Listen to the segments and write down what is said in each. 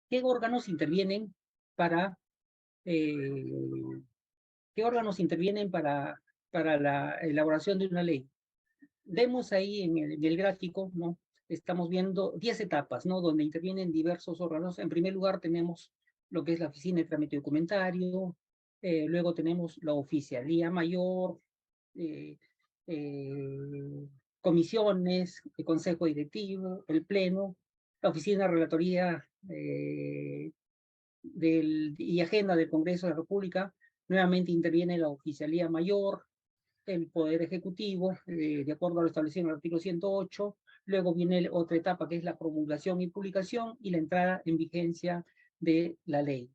¿qué órganos intervienen para, eh, qué órganos intervienen para la elaboración de una ley? Vemos ahí en el gráfico, ¿no? Estamos viendo 10 etapas, ¿no? Donde intervienen diversos órganos. En primer lugar tenemos lo que es la Oficina de Trámite Documentario, luego tenemos la Oficialía Mayor, eh, eh, comisiones, el Consejo Directivo, el Pleno, la Oficina de Relatoría y Agenda del Congreso de la República. Nuevamente interviene la Oficialía Mayor, el Poder Ejecutivo, de acuerdo a lo establecido en el artículo 108. Luego viene otra etapa que es la promulgación y publicación y la entrada en vigencia de la ley.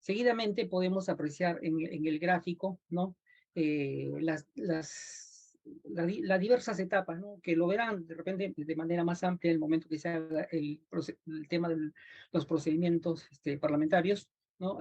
Seguidamente podemos apreciar en el gráfico, ¿no? Las diversas etapas, ¿no? Que lo verán de repente de manera más amplia en el momento que se haga el tema de los procedimientos parlamentarios, ¿no?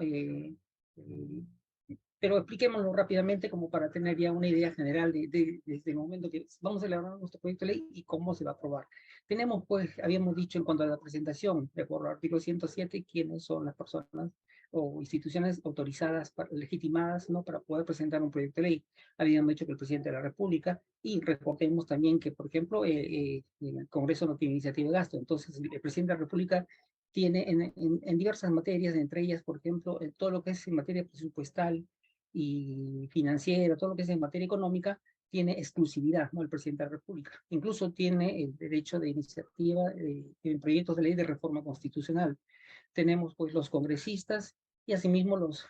Pero expliquémoslo rápidamente como para tener ya una idea general desde el momento que vamos a elaborar nuestro proyecto de ley y cómo se va a aprobar. Tenemos, pues, habíamos dicho en cuanto a la presentación, de acuerdo al artículo 107, quiénes son las personas o instituciones autorizadas, legitimadas, ¿no? Para poder presentar un proyecto de ley. Habíamos dicho que el presidente de la República, y recordemos también que, por ejemplo, el Congreso no tiene iniciativa de gasto, entonces el presidente de la República tiene en diversas materias, entre ellas, por ejemplo, todo lo que es en materia presupuestal y financiera, todo lo que es en materia económica, tiene exclusividad, ¿no? El presidente de la República. Incluso tiene el derecho de iniciativa en proyectos de ley de reforma constitucional. Tenemos, pues, los congresistas y asimismo los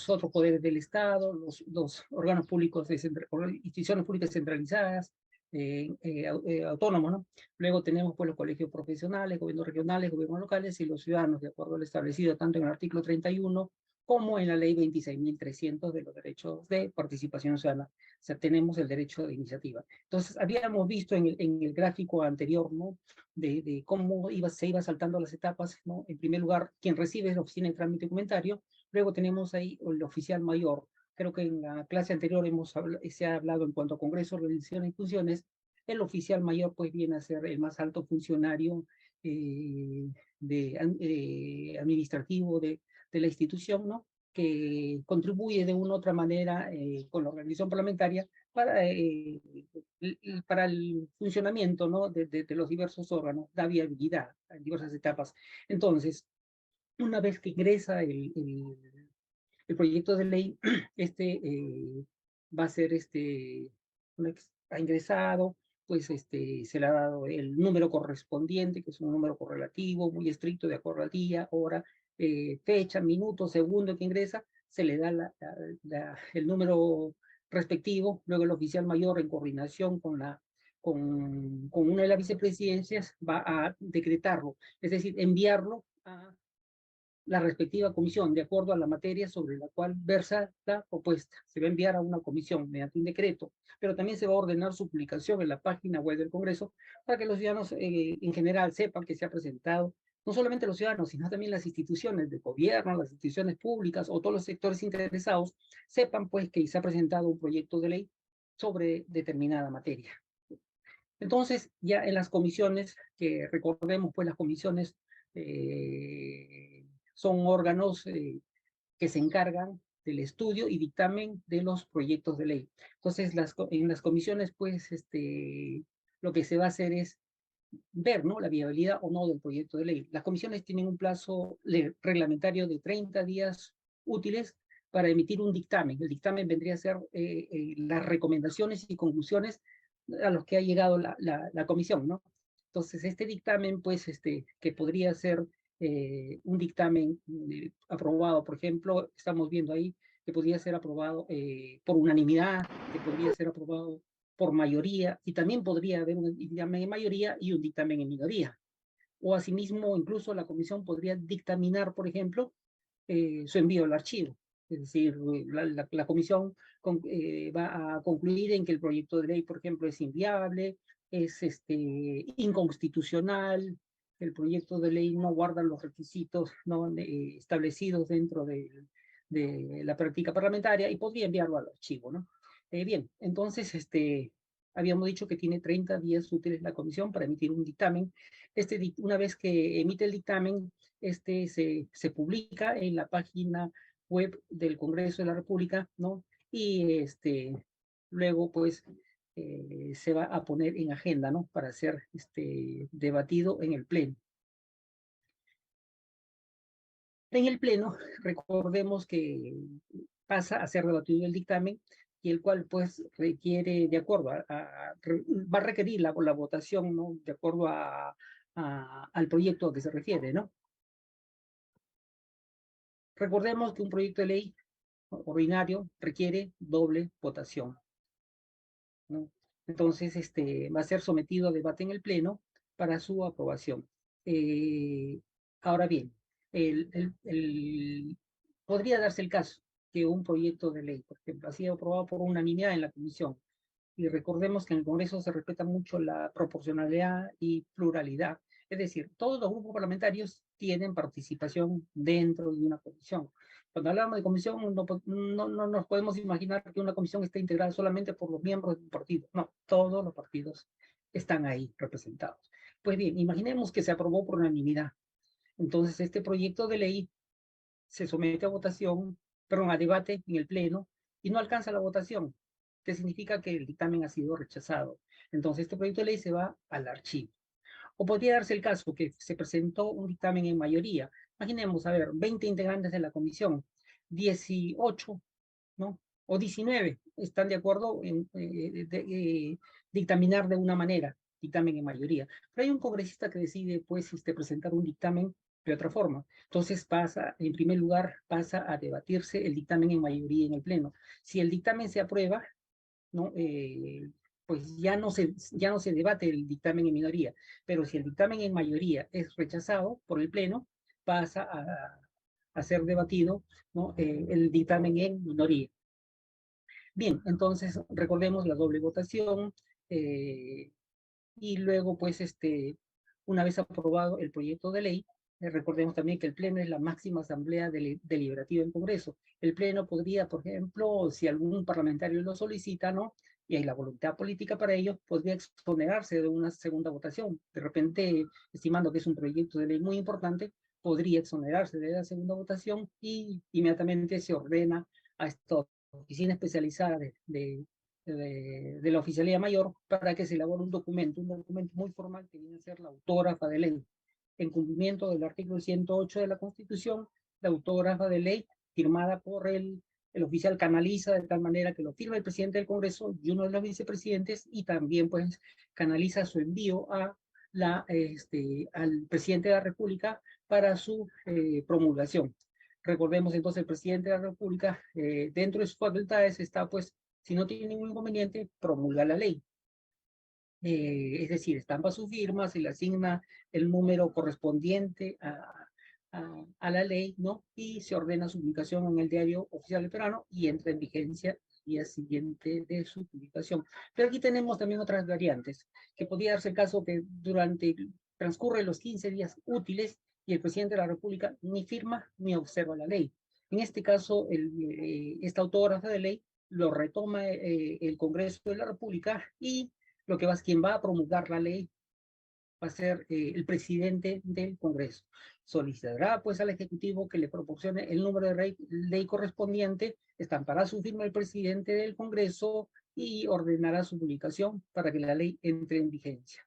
otros poderes del Estado, los órganos públicos, instituciones públicas centralizadas, autónomos, ¿no? Luego tenemos, pues, los colegios profesionales, gobiernos regionales, gobiernos locales y los ciudadanos, de acuerdo al establecido tanto en el artículo 31 como en la ley 26.300 de los derechos de participación ciudadana. O sea, tenemos el derecho de iniciativa. Entonces, habíamos visto en el gráfico anterior, ¿no? De cómo se iba saltando las etapas, ¿no? En primer lugar, quien recibe es la oficina de trámite documentario, luego tenemos ahí el oficial mayor. Creo que en la clase anterior se ha hablado en cuanto a Congreso, organización y funciones. El oficial mayor, pues, viene a ser el más alto funcionario administrativo de la institución, ¿no? Que contribuye de una u otra manera con la organización parlamentaria para el funcionamiento, ¿no? De los diversos órganos, da viabilidad en diversas etapas. Entonces, una vez que ingresa el proyecto de ley, va a ser ha ingresado, pues se le ha dado el número correspondiente, que es un número correlativo, muy estricto, de acuerdo al día, hora, fecha, minuto, segundo que ingresa, se le da el número respectivo, luego el oficial mayor en coordinación con una de las vicepresidencias va a decretarlo, es decir, enviarlo a la respectiva comisión, de acuerdo a la materia sobre la cual versa la propuesta. Se va a enviar a una comisión mediante un decreto, pero también se va a ordenar su publicación en la página web del Congreso para que los ciudadanos en general sepan que se ha presentado, no solamente los ciudadanos, sino también las instituciones de gobierno, las instituciones públicas o todos los sectores interesados, sepan, pues, que se ha presentado un proyecto de ley sobre determinada materia. Entonces, ya en las comisiones, que recordemos, pues, las comisiones son órganos que se encargan del estudio y dictamen de los proyectos de ley. Entonces, en las comisiones, pues, lo que se va a hacer es ver, ¿no? La viabilidad o no del proyecto de ley. Las comisiones tienen un plazo reglamentario de 30 días útiles para emitir un dictamen. El dictamen vendría a ser las recomendaciones y conclusiones a los que ha llegado la comisión, ¿no? Entonces, este dictamen, pues, que podría ser un dictamen aprobado, por ejemplo, estamos viendo ahí que podría ser aprobado por unanimidad, que podría ser aprobado por mayoría, y también podría haber un dictamen en mayoría y un dictamen en minoría. O asimismo, incluso la comisión podría dictaminar, por ejemplo, su envío al archivo. Es decir, la comisión va a concluir en que el proyecto de ley, por ejemplo, es inviable, es inconstitucional, el proyecto de ley no guarda los requisitos no establecidos dentro de la práctica parlamentaria y podría enviarlo al archivo, ¿no? Bien, entonces, habíamos dicho que tiene 30 días útiles la comisión para emitir un dictamen. Una vez que emite el dictamen, se publica en la página web del Congreso de la República, ¿no? Y luego, pues, se va a poner en agenda, ¿no? Para ser debatido en el Pleno. En el Pleno, recordemos que pasa a ser debatido el dictamen y el cual pues requiere, de acuerdo va a requerir la votación, ¿no? De acuerdo al proyecto a que se refiere, ¿no? Recordemos que un proyecto de ley ordinario requiere doble votación, ¿no? Entonces, va a ser sometido a debate en el Pleno para su aprobación. Ahora bien, podría darse el caso que un proyecto de ley, por ejemplo, ha sido aprobado por unanimidad en la comisión, y recordemos que en el Congreso se respeta mucho la proporcionalidad y pluralidad, es decir, todos los grupos parlamentarios tienen participación dentro de una comisión. Cuando hablamos de comisión, no nos podemos imaginar que una comisión esté integrada solamente por los miembros de un partido. No, todos los partidos están ahí representados. Pues bien, imaginemos que se aprobó por unanimidad. Entonces, este proyecto de ley se somete a votación, perdón, a debate en el Pleno y no alcanza la votación, que significa que el dictamen ha sido rechazado. Entonces, este proyecto de ley se va al archivo. O podría darse el caso que se presentó un dictamen en mayoría. Imaginemos, a ver, 20 integrantes de la comisión, 18, ¿no? O 19 están de acuerdo en dictaminar de una manera, dictamen en mayoría. Pero hay un congresista que decide, pues, presentar un dictamen de otra forma. Entonces pasa, en primer lugar, pasa a debatirse el dictamen en mayoría en el Pleno. Si el dictamen se aprueba, ¿no? Pues ya no se debate el dictamen en minoría, pero si el dictamen en mayoría es rechazado por el Pleno, pasa a ser debatido, ¿no? El dictamen en minoría. Bien, entonces recordemos la doble votación y luego, pues, una vez aprobado el proyecto de ley, recordemos también que el Pleno es la máxima asamblea deliberativa del Congreso. El Pleno podría, por ejemplo, si algún parlamentario lo solicita, ¿no? Y hay la voluntad política para ello, podría exonerarse de una segunda votación. De repente, estimando que es un proyecto de ley muy importante, podría exonerarse de la segunda votación y inmediatamente se ordena a esta oficina especializada de la Oficialía Mayor para que se elabore un documento muy formal que viene a ser la autógrafa de ley. En cumplimiento del artículo 108 de la Constitución, la autógrafa de ley firmada por el oficial canaliza de tal manera que lo firma el presidente del Congreso y uno de los vicepresidentes y también pues canaliza su envío al presidente de la República para su promulgación. Recordemos entonces, el presidente de la República, dentro de sus facultades, está pues, si no tiene ningún inconveniente, promulga la ley. Es decir, estampa su firma, se le asigna el número correspondiente a la ley, ¿no? Y se ordena su publicación en el Diario Oficial del Peruano y entra en vigencia el día siguiente de su publicación. Pero aquí tenemos también otras variantes, que podría darse el caso que transcurre los 15 días útiles y el presidente de la República ni firma ni observa la ley. En este caso, esta autógrafa de ley lo retoma el Congreso de la República y quien va a promulgar la ley va a ser el presidente del Congreso. Solicitará pues al Ejecutivo que le proporcione el número de ley correspondiente, estampará su firma el presidente del Congreso y ordenará su publicación para que la ley entre en vigencia.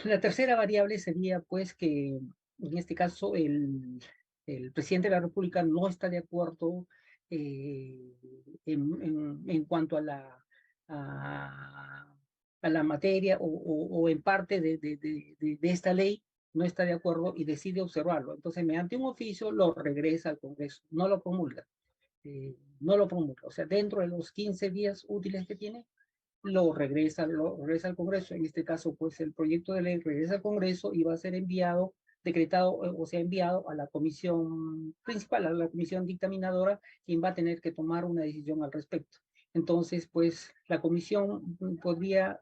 La tercera variable sería pues que en este caso el presidente de la República no está de acuerdo en cuanto a la materia o en parte de esta ley, no está de acuerdo y decide observarlo. Entonces, mediante un oficio lo regresa al Congreso, no lo promulga. No lo promulga. O sea, dentro de los 15 días útiles que tiene, lo regresa al Congreso. En este caso, pues el proyecto de ley regresa al Congreso y va a ser enviado, decretado o sea enviado a la comisión principal, a la comisión dictaminadora, quien va a tener que tomar una decisión al respecto. Entonces, pues la comisión podría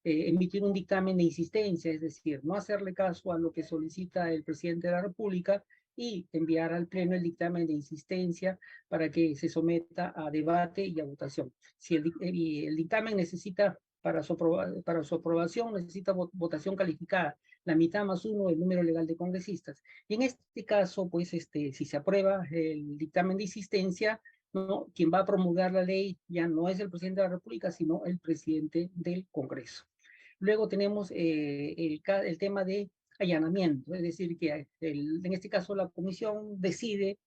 emitir un dictamen de insistencia, es decir, no hacerle caso a lo que solicita el presidente de la República y enviar al Pleno el dictamen de insistencia para que se someta a debate y a votación. Si el dictamen necesita, para su aprobación, necesita votación calificada, la mitad más uno del número legal de congresistas. Y en este caso, pues, si se aprueba el dictamen de insistencia, ¿no? Quien va a promulgar la ley ya no es el presidente de la República, sino el presidente del Congreso. Luego tenemos el tema de allanamiento, es decir, que en este caso la comisión decide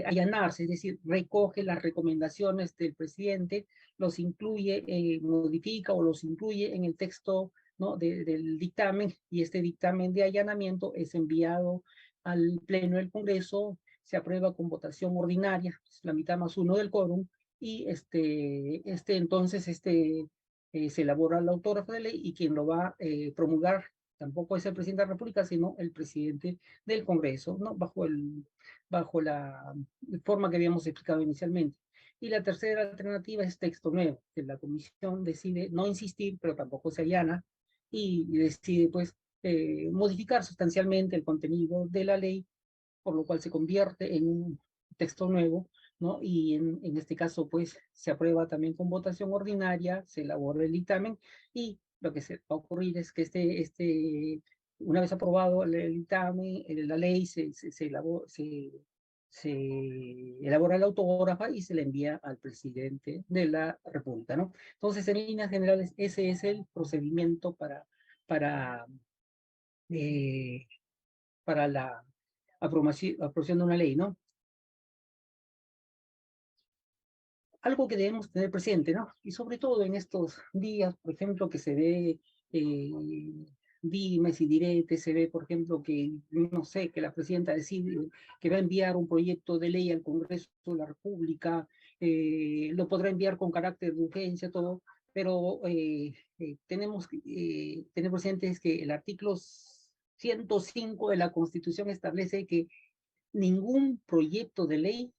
allanarse, es decir, recoge las recomendaciones del presidente, los incluye, modifica o los incluye en el texto, ¿no? del dictamen, y este dictamen de allanamiento es enviado al Pleno del Congreso, se aprueba con votación ordinaria, la mitad más uno del quórum, y entonces se elabora la autógrafa de ley, y quien lo va a promulgar tampoco es el presidente de la República, sino el presidente del Congreso, ¿no? Bajo la forma que habíamos explicado inicialmente. Y la tercera alternativa es texto nuevo, que la comisión decide no insistir, pero tampoco se allana, y decide, pues, modificar sustancialmente el contenido de la ley, por lo cual se convierte en un texto nuevo, ¿no? Y en este caso, pues, se aprueba también con votación ordinaria, se elabora el dictamen, y lo que se va a ocurrir es que una vez aprobado el dictamen, la ley se elabora la autógrafa y se le envía al presidente de la República, ¿no? Entonces, en líneas generales, ese es el procedimiento para, eh, para la aprobación de una ley, ¿no? Algo que debemos tener presente, ¿no? Y sobre todo en estos días, por ejemplo, que se ve dimes y diretes, se ve, por ejemplo, que, no sé, que la presidenta decide que va a enviar un proyecto de ley al Congreso de la República, lo podrá enviar con carácter de urgencia, todo, pero tenemos que tener presentes que el artículo 105 de la Constitución establece que ningún proyecto de ley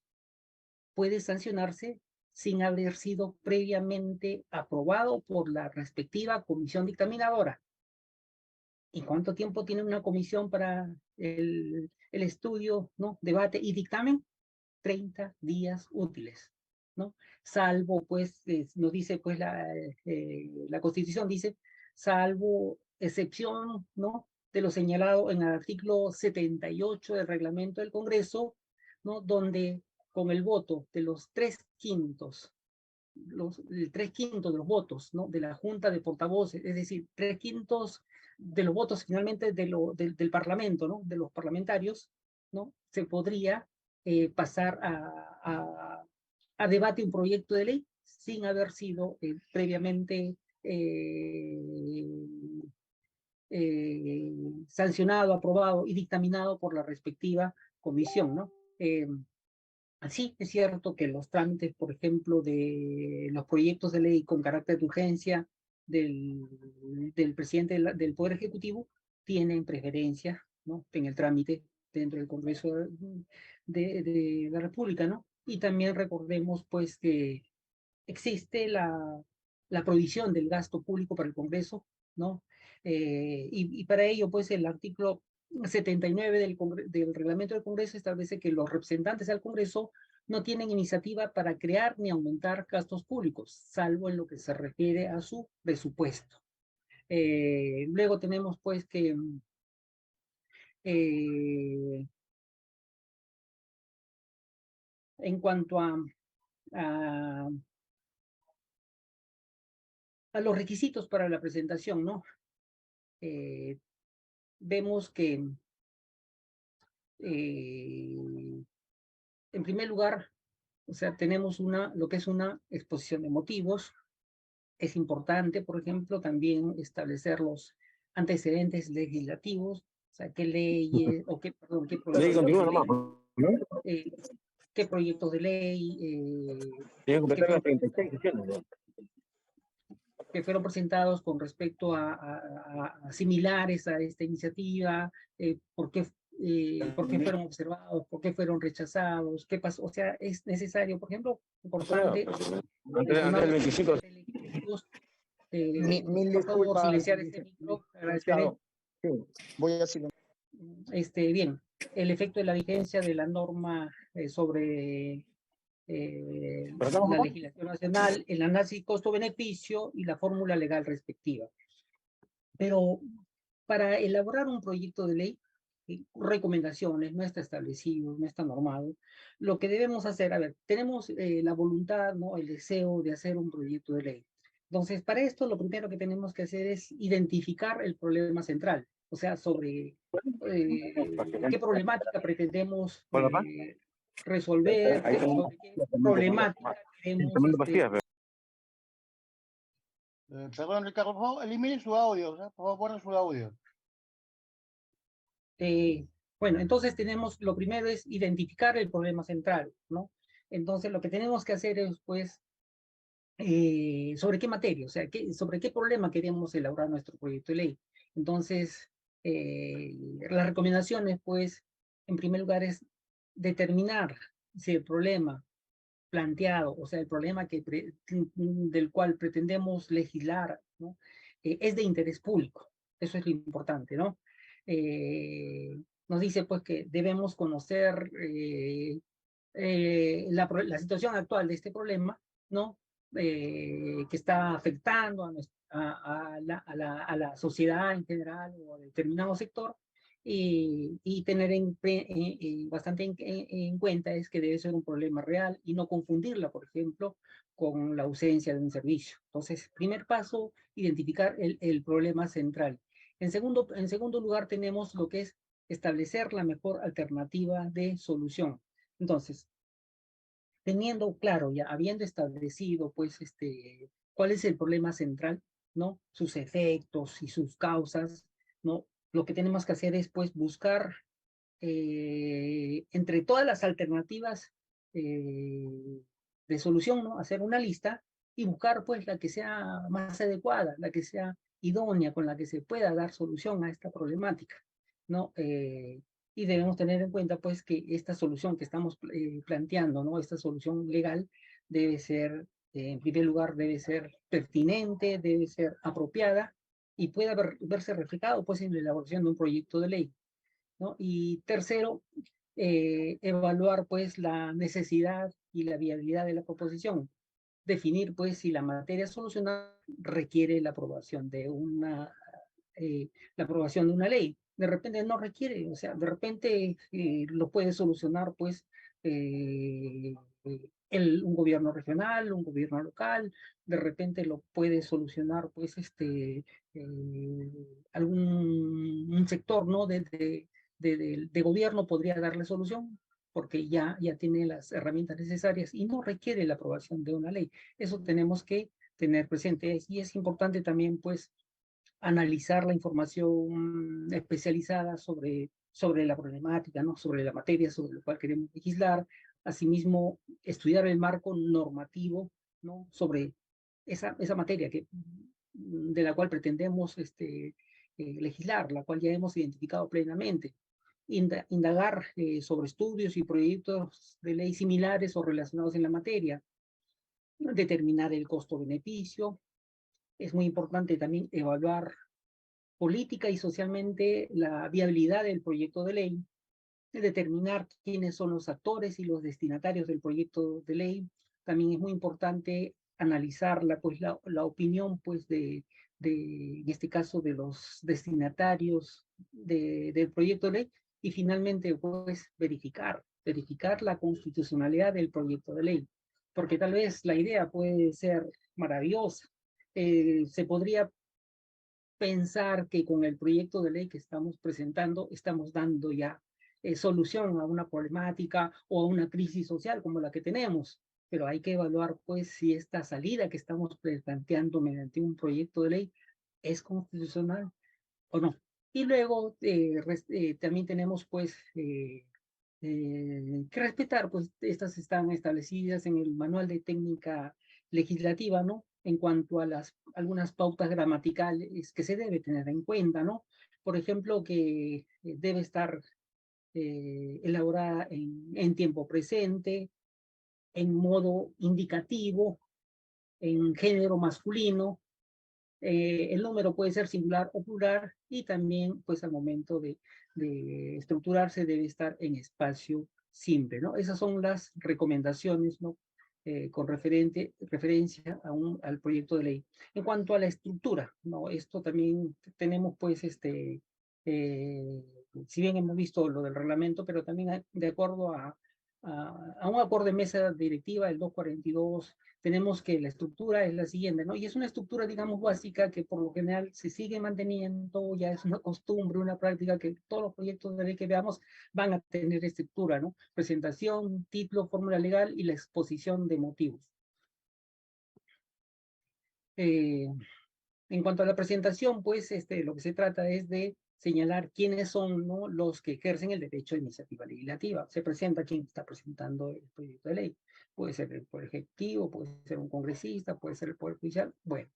puede sancionarse sin haber sido previamente aprobado por la respectiva comisión dictaminadora. ¿Y cuánto tiempo tiene una comisión para el estudio, ¿no? Debate y dictamen? 30 días útiles, ¿no? Salvo, pues, nos dice, pues, la Constitución dice, salvo excepción, ¿no? De lo señalado en el artículo 78 del reglamento del Congreso, ¿no? Donde con el voto de los 3/5, el 3/5 de los votos, ¿no? De la Junta de Portavoces, es decir, 3/5 de los votos finalmente del Parlamento, ¿no? De los parlamentarios, ¿no? Se podría pasar a debate un proyecto de ley sin haber sido previamente sancionado, aprobado y dictaminado por la respectiva comisión, ¿no? Sí, es cierto que los trámites, por ejemplo, de los proyectos de ley con carácter de urgencia del presidente del Poder Ejecutivo tienen preferencia, ¿no? En el trámite dentro del Congreso de la República, ¿no? Y también recordemos, pues, que existe la provisión del gasto público para el Congreso, ¿no? Y para ello, pues, el artículo 79 del reglamento del Congreso establece que los representantes al Congreso no tienen iniciativa para crear ni aumentar gastos públicos, salvo en lo que se refiere a su presupuesto. Luego tenemos, pues, que en cuanto a los requisitos para la presentación, ¿no? Vemos que en primer lugar, o sea, tenemos lo que es una exposición de motivos. Es importante, por ejemplo, también establecer los antecedentes legislativos, o sea, qué leyes, o qué, perdón, qué proyectos de ley, qué proyectos de ley que fueron presentados con respecto a similares a esta iniciativa, por qué fueron observados, por qué fueron rechazados, qué pasó. O sea, es necesario, por ejemplo, importante. Antes del 25. Mil por favor, disculpas, silenciar este micro. Agradeceré. Sí, voy a silenciar. bien, el efecto de la vigencia de la norma sobre la legislación nacional, el análisis costo-beneficio y la fórmula legal respectiva. Pero para elaborar un proyecto de ley, recomendaciones, no está establecido, no está normado. Lo que debemos hacer, a ver, tenemos la voluntad, ¿no? El deseo de hacer un proyecto de ley. Entonces, para esto, lo primero que tenemos que hacer es identificar el problema central, o sea, sobre qué problemática pretendemos resolver, sobre qué problemática queremos perdón, Ricardo, por favor, elimine su audio, ¿sí? Por favor, guarde su audio. Bueno, entonces tenemos, lo primero es identificar el problema central, ¿no? Entonces lo que tenemos que hacer es, pues, sobre qué materia, o sea, sobre qué problema queremos elaborar nuestro proyecto de ley. Entonces, las recomendaciones, pues, en primer lugar es determinar si el problema planteado, o sea, el problema del cual pretendemos legislar, ¿no? Es de interés público. Eso es lo importante, ¿no? Nos dice, pues, que debemos conocer la situación actual de este problema, ¿no? Que está afectando a la sociedad en general o a determinado sector, y tener bastante en cuenta es que debe ser un problema real y no confundirla, por ejemplo, con la ausencia de un servicio. Entonces, primer paso, identificar el problema central. En segundo lugar, tenemos lo que es establecer la mejor alternativa de solución. Entonces, teniendo claro, ya habiendo establecido, pues, cuál es el problema central, ¿no? Sus efectos y sus causas, ¿no? Lo que tenemos que hacer es, pues, buscar entre todas las alternativas de solución, ¿no? Hacer una lista y buscar, pues, la que sea más adecuada, la que sea idónea, con la que se pueda dar solución a esta problemática, ¿no? Y debemos tener en cuenta, pues, que esta solución que estamos planteando, ¿no? Esta solución legal debe ser, en primer lugar, debe ser pertinente, debe ser apropiada y pueda verse reflejado, pues, en la elaboración de un proyecto de ley, ¿no? Y tercero, evaluar, pues, la necesidad y la viabilidad de la proposición. Definir, pues, si la materia solucionada requiere la aprobación de una ley. De repente no requiere, o sea, de repente lo puede solucionar, pues, un gobierno regional, un gobierno local, de repente lo puede solucionar, pues, un sector, ¿no? De gobierno podría darle solución, porque ya tiene las herramientas necesarias y no requiere la aprobación de una ley. Eso tenemos que tener presente, y es importante también, pues, analizar la información especializada sobre la problemática, ¿no? Sobre la materia sobre la cual queremos legislar, asimismo estudiar el marco normativo, ¿no? Sobre esa materia de la cual pretendemos legislar, la cual ya hemos identificado plenamente. Indagar sobre estudios y proyectos de ley similares o relacionados en la materia, determinar el costo-beneficio. Es muy importante también evaluar política y socialmente la viabilidad del proyecto de ley, determinar quiénes son los actores y los destinatarios del proyecto de ley. También es muy importante analizar la opinión, pues, en este caso, de los destinatarios del proyecto de ley, y finalmente, pues, verificar la constitucionalidad del proyecto de ley, porque tal vez la idea puede ser maravillosa. Se podría pensar que con el proyecto de ley que estamos presentando estamos dando ya solución a una problemática o a una crisis social como la que tenemos, pero hay que evaluar, pues, si esta salida que estamos planteando mediante un proyecto de ley es constitucional o no. Y luego también tenemos, pues, que respetar, pues, estas están establecidas en el manual de técnica legislativa, ¿no? En cuanto a algunas pautas gramaticales que se debe tener en cuenta, ¿no? Por ejemplo, que debe estar elaborada en tiempo presente, en modo indicativo, en género masculino. El número puede ser singular o plural, y también, pues, al momento de de estructurarse debe estar en espacio simple, ¿no? Esas son las recomendaciones, ¿no? Con referencia al proyecto de ley. En cuanto a la estructura, ¿no? Esto también tenemos, pues, eh, si bien hemos visto lo del reglamento, pero también de acuerdo a un acuerdo de mesa directiva, el 242, tenemos que la estructura es la siguiente, ¿no? Y es una estructura, digamos, básica que por lo general se sigue manteniendo, ya es una costumbre, una práctica que todos los proyectos de ley que veamos van a tener estructura, ¿no? Presentación, título, fórmula legal y la exposición de motivos. Eh, en cuanto a la presentación, pues lo que se trata es de señalar quiénes son, ¿no?, los que ejercen el derecho de iniciativa legislativa. Se presenta quien está presentando el proyecto de ley. Puede ser el Poder Ejecutivo, puede ser un congresista, puede ser el Poder Judicial. Bueno,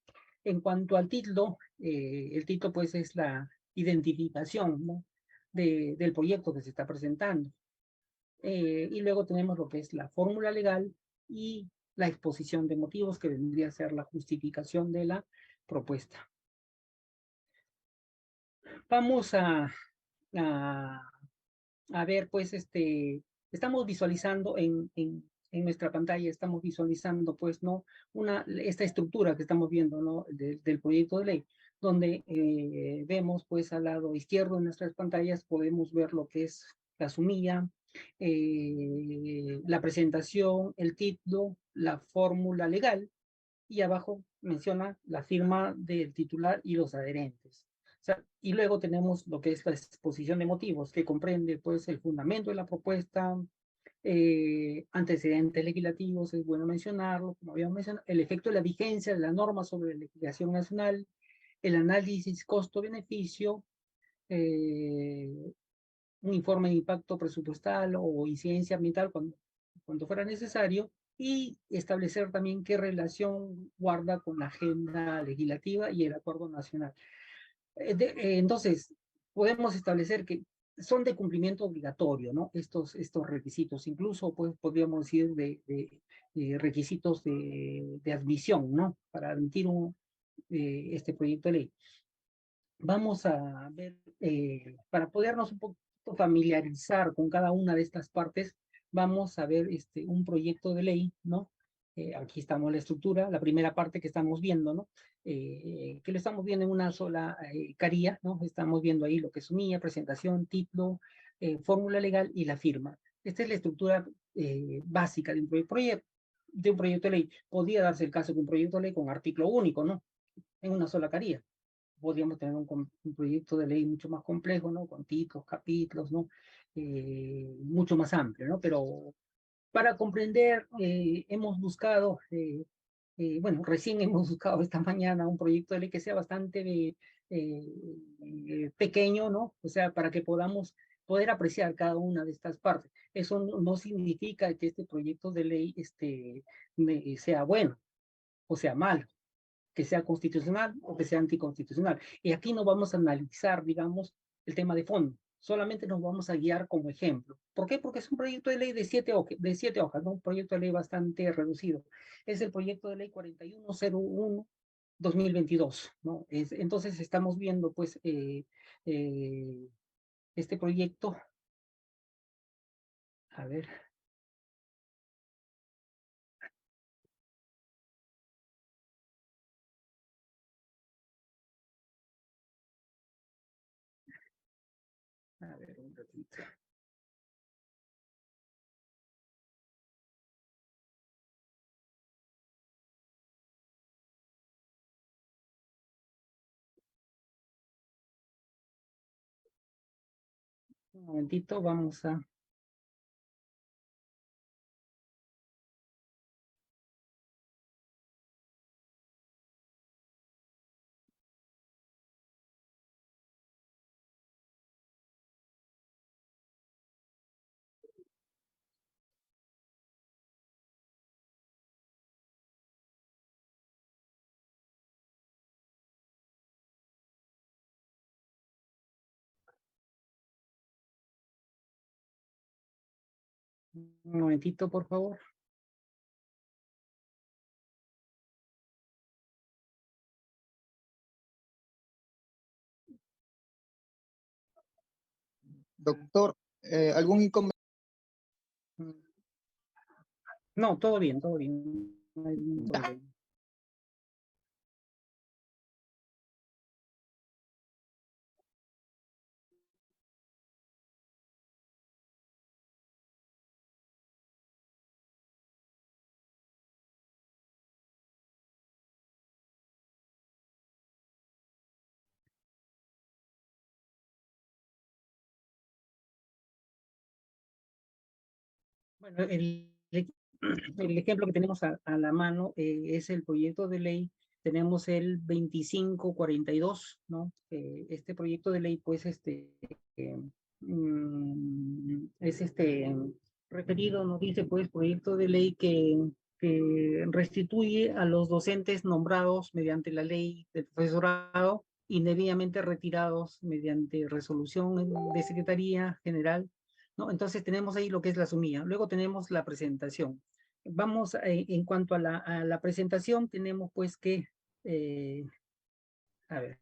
en cuanto al título, el título pues es la identificación, ¿no?, del proyecto que se está presentando. Y luego tenemos lo que es la fórmula legal y la exposición de motivos, que vendría a ser la justificación de la propuesta. Vamos a, a ver, pues, estamos visualizando en nuestra pantalla, estamos visualizando, pues, ¿no?, esta estructura que estamos viendo, ¿no?, del proyecto de ley, donde vemos, pues, al lado izquierdo de nuestras pantallas, podemos ver lo que es la sumilla, la presentación, el título, la fórmula legal, y abajo menciona la firma del titular y los adherentes. O sea, y luego tenemos lo que es la exposición de motivos, que comprende, pues, el fundamento de la propuesta, antecedentes legislativos, es bueno mencionarlo, como habíamos mencionado, el efecto de la vigencia de la norma sobre la legislación nacional, el análisis costo-beneficio, un informe de impacto presupuestal o incidencia ambiental cuando fuera necesario, y establecer también qué relación guarda con la agenda legislativa y el acuerdo nacional. Entonces, podemos establecer que son de cumplimiento obligatorio, ¿no? Estos requisitos, incluso pues podríamos decir de requisitos de admisión, ¿no? Para admitir este proyecto de ley. Vamos a ver, para podernos un poco familiarizar con cada una de estas partes, vamos a ver un proyecto de ley, ¿no? Aquí estamos la estructura, la primera parte que estamos viendo, ¿no? Que lo estamos viendo en una sola carilla, ¿no? Estamos viendo ahí lo que es unía, presentación, título, fórmula legal y la firma. Esta es la estructura básica de un proyecto de ley. Podría darse el caso de un proyecto de ley con artículo único, ¿no? En una sola carilla. Podríamos tener un proyecto de ley mucho más complejo, ¿no? Con títulos, capítulos, ¿no? Mucho más amplio, ¿no? Pero para comprender, hemos buscado, bueno, recién hemos buscado esta mañana un proyecto de ley que sea bastante pequeño, ¿no? O sea, para que podamos poder apreciar cada una de estas partes. Eso no significa que este proyecto de ley sea bueno o sea malo, que sea constitucional o que sea anticonstitucional. Y aquí no vamos a analizar, digamos, el tema de fondo. Solamente nos vamos a guiar como ejemplo. ¿Por qué? Porque es un proyecto de ley de siete hojas, ¿no? Un proyecto de ley bastante reducido. Es el proyecto de ley 4101-2022, ¿no? Entonces estamos viendo, pues, este proyecto. A ver. A ver, un ratito. Un momentito, vamos a... Un momentito, por favor. Doctor, ¿algún inconveniente? No, todo bien, todo bien. No hay ningún problema. Bueno, el ejemplo que tenemos a la mano es el proyecto de ley. Tenemos el 2542, ¿no? Este proyecto de ley, pues, eh, es referido, nos dice, pues, proyecto de ley que restituye a los docentes nombrados mediante la ley del profesorado indebidamente retirados mediante resolución de Secretaría General, ¿no? Entonces tenemos ahí lo que es la sumilla. Luego tenemos la presentación. Vamos, en cuanto a la presentación, tenemos pues que, a ver.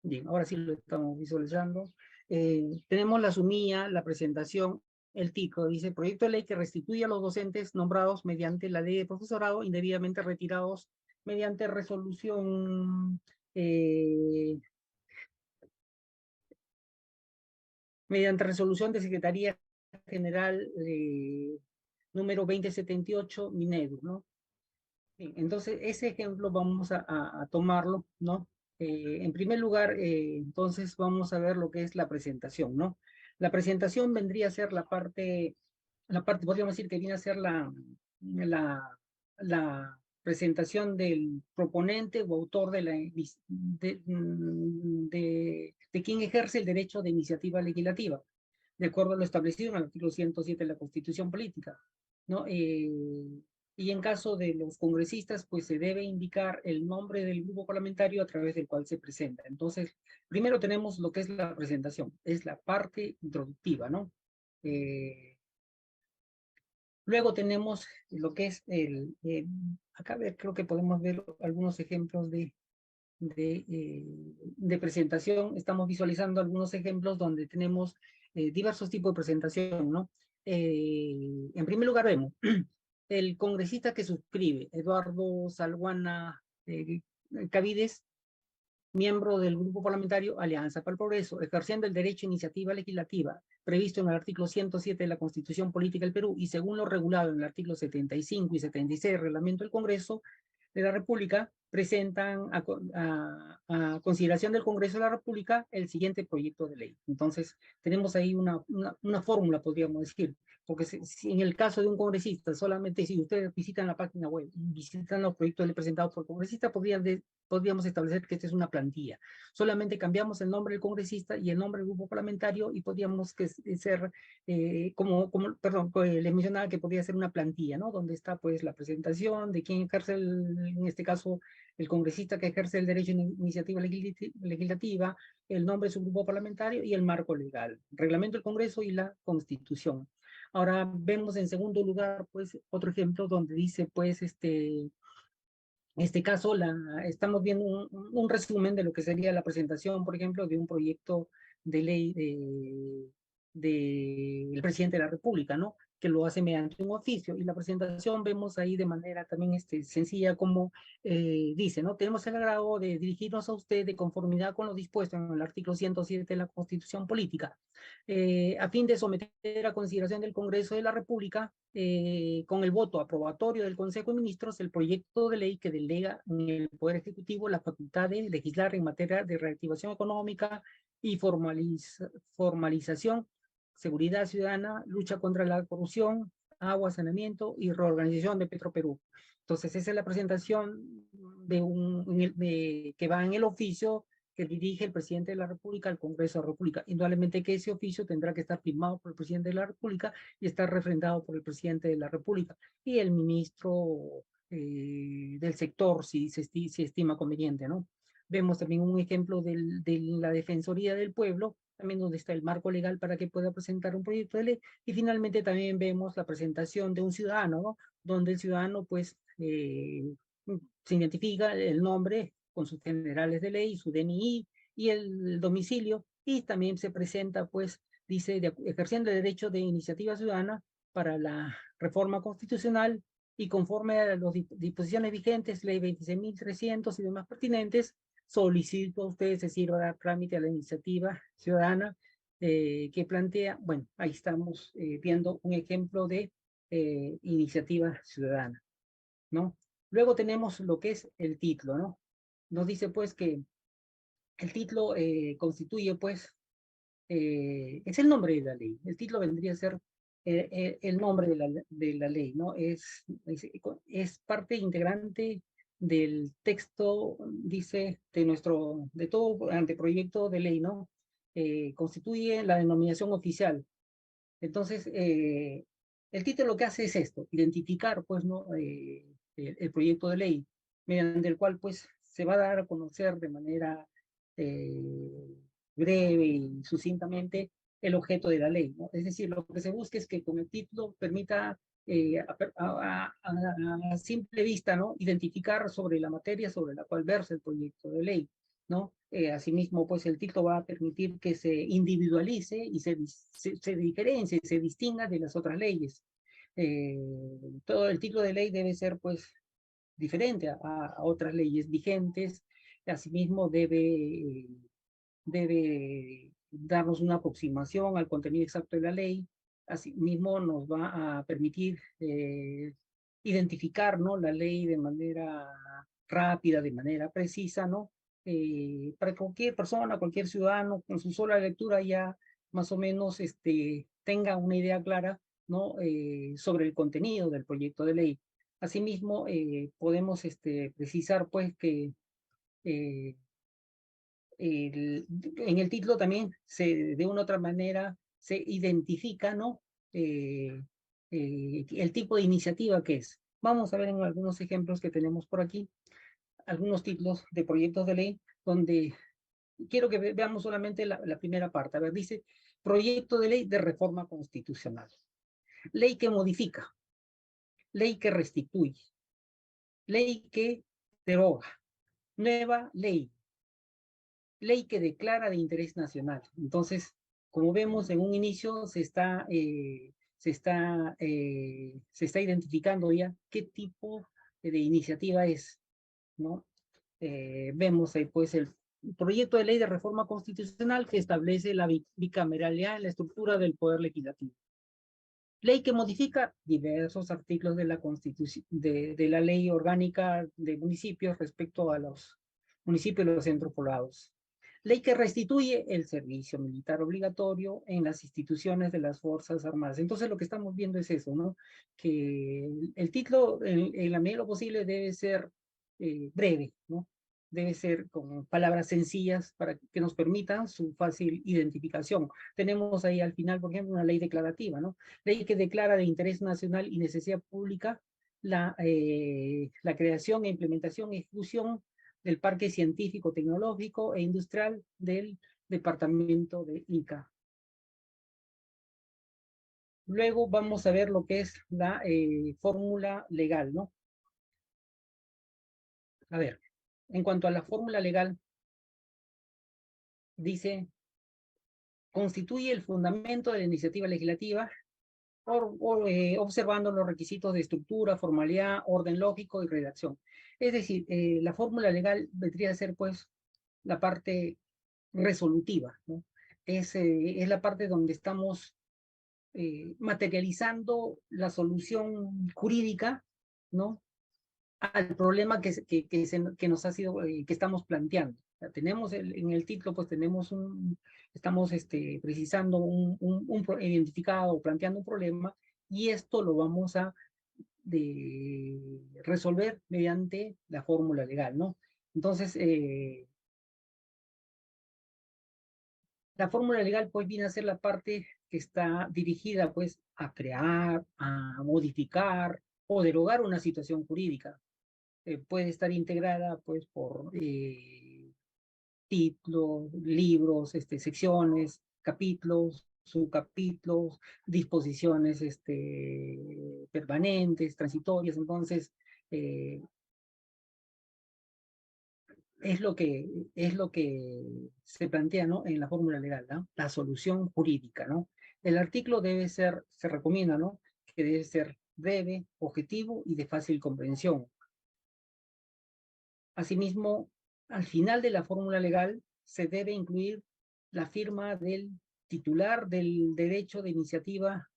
Bien, ahora sí lo estamos visualizando. Tenemos la sumilla, la presentación, el TICO, dice proyecto de ley que restituye a los docentes nombrados mediante la ley de profesorado indebidamente retirados mediante resolución de Secretaría General número 2078, Minedu, ¿no? Bien, entonces, ese ejemplo vamos a tomarlo, ¿no? En primer lugar, entonces vamos a ver lo que es la presentación, ¿no? La presentación vendría a ser podríamos decir que viene a ser la presentación del proponente o autor de quien ejerce el derecho de iniciativa legislativa, de acuerdo a lo establecido en el artículo 107 de la Constitución Política, ¿no? Y en caso de los congresistas, pues se debe indicar el nombre del grupo parlamentario a través del cual se presenta. Entonces, primero tenemos lo que es la presentación, es la parte introductiva, ¿no? Luego tenemos lo que es acá creo que podemos ver algunos ejemplos de presentación. Estamos visualizando algunos ejemplos donde tenemos diversos tipos de presentación, ¿no? En primer lugar vemos el congresista que suscribe, Eduardo Salguana Cavides, miembro del Grupo Parlamentario Alianza para el Progreso, ejerciendo el derecho a iniciativa legislativa previsto en el artículo 107 de la Constitución Política del Perú y según lo regulado en el artículo 75 y 76 del Reglamento del Congreso de la República, presentan a consideración del Congreso de la República el siguiente proyecto de ley. Entonces, tenemos ahí una fórmula, podríamos decir, porque si en el caso de un congresista, solamente si ustedes visitan la página web, visitan los proyectos de ley presentados por el congresista, podríamos establecer que esta es una plantilla. Solamente cambiamos el nombre del congresista y el nombre del grupo parlamentario y podríamos ser, les mencionaba que podría ser una plantilla, ¿no? Donde está pues la presentación de quién ejerce, en este caso, el congresista que ejerce el derecho a iniciativa legislativa, el nombre de su grupo parlamentario y el marco legal, reglamento del Congreso y la Constitución. Ahora vemos en segundo lugar, pues, otro ejemplo donde dice, pues, en este caso, estamos viendo un resumen de lo que sería la presentación, por ejemplo, de un proyecto de ley del presidente de la República, ¿no? Que lo hace mediante un oficio. Y la presentación vemos ahí de manera también sencilla, como dice, ¿no? Tenemos el agrado de dirigirnos a usted de conformidad con lo dispuesto en el artículo 107 de la Constitución Política, a fin de someter a consideración del Congreso de la República, con el voto aprobatorio del Consejo de Ministros, el proyecto de ley que delega en el Poder Ejecutivo la facultad de legislar en materia de reactivación económica y formalización, seguridad ciudadana, lucha contra la corrupción, agua, saneamiento y reorganización de Petroperú. Entonces, esa es la presentación que va en el oficio que dirige el presidente de la República al Congreso de la República. Indudablemente que ese oficio tendrá que estar firmado por el presidente de la República y estar refrendado por el presidente de la República y el ministro del sector, si estima conveniente, ¿no? Vemos también un ejemplo de la Defensoría del Pueblo, también donde está el marco legal para que pueda presentar un proyecto de ley, y finalmente también vemos la presentación de un ciudadano, ¿no? Donde el ciudadano, pues, se identifica el nombre con sus generales de ley, su DNI y el domicilio, y también se presenta, pues, dice, ejerciendo el derecho de iniciativa ciudadana para la reforma constitucional y conforme a las disposiciones vigentes, ley 26.300 y demás pertinentes, solicito a ustedes se sirva dar trámite a la iniciativa ciudadana que plantea, bueno, ahí estamos viendo un ejemplo de iniciativa ciudadana, ¿no? Luego tenemos lo que es el título, ¿no? Nos dice, pues, que el título constituye, pues, es el nombre de la ley. El título vendría a ser el nombre de la ley, ¿no? Es parte integrante del texto, dice, de todo anteproyecto de ley, ¿no? Constituye la denominación oficial. Entonces, el título lo que hace es esto, identificar, pues, ¿no? El proyecto de ley, mediante el cual, pues, se va a dar a conocer de manera breve y sucintamente el objeto de la ley, ¿no? Es decir, lo que se busca es que con el título permita a simple vista, ¿no? Identificar sobre la materia sobre la cual versa el proyecto de ley, ¿no? Asimismo, pues el título va a permitir que se individualice y se diferencie, se distinga de las otras leyes. Todo el título de ley debe ser, pues, diferente a otras leyes vigentes. Asimismo, debe darnos una aproximación al contenido exacto de la ley. Asimismo, nos va a permitir identificar, ¿no? La ley de manera rápida, de manera precisa, ¿no? Para cualquier persona, cualquier ciudadano, con su sola lectura ya más o menos tenga una idea clara, ¿no? Sobre el contenido del proyecto de ley. Asimismo, podemos precisar, pues, que en el título también de una u otra manera se identifica, ¿no? El tipo de iniciativa que es. Vamos a ver en algunos ejemplos que tenemos por aquí, algunos títulos de proyectos de ley, donde quiero que veamos solamente la primera parte. A ver, dice, proyecto de ley de reforma constitucional. Ley que modifica, ley que restituye, ley que deroga, nueva ley, ley que declara de interés nacional. Entonces, como vemos en un inicio, se está identificando ya qué tipo de iniciativa es, ¿no? Vemos ahí, pues, el proyecto de ley de reforma constitucional que establece la bicameralidad en la estructura del poder legislativo. Ley que modifica diversos artículos de la Constitución, de la ley orgánica de municipios respecto a los municipios y los centros poblados. Ley que restituye el servicio militar obligatorio en las instituciones de las Fuerzas Armadas. Entonces lo que estamos viendo es eso, ¿no? Que el título, en la medida de lo posible, debe ser breve, ¿no? Debe ser con palabras sencillas para que nos permitan su fácil identificación. Tenemos ahí al final, por ejemplo, una ley declarativa, ¿no? Ley que declara de interés nacional y necesidad pública la creación e implementación y ejecución del Parque Científico, Tecnológico e Industrial del departamento de Ica. Luego vamos a ver lo que es la fórmula legal, ¿no? A ver, en cuanto a la fórmula legal, dice, constituye el fundamento de la iniciativa legislativa observando los requisitos de estructura, formalidad, orden lógico y redacción. Es decir, la fórmula legal vendría a ser, pues, la parte resolutiva, ¿no? Es la parte donde estamos materializando la solución jurídica, ¿no? Al problema que nos ha sido, que estamos planteando. O sea, tenemos en el título, pues tenemos estamos precisando identificado o planteando un problema, y esto lo vamos a resolver mediante la fórmula legal, ¿no? Entonces, la fórmula legal, pues, viene a ser la parte que está dirigida, pues, a crear, a modificar o derogar una situación jurídica. Puede estar integrada, pues, por títulos, libros, secciones, capítulos, subcapítulos, disposiciones permanentes, transitorias. Entonces, es lo que se plantea, ¿no? En la fórmula legal, ¿no? La solución jurídica, ¿no? El artículo debe ser, se recomienda, ¿no? Que debe ser breve, objetivo y de fácil comprensión. Asimismo, al final de la fórmula legal se debe incluir la firma del titular del derecho de iniciativa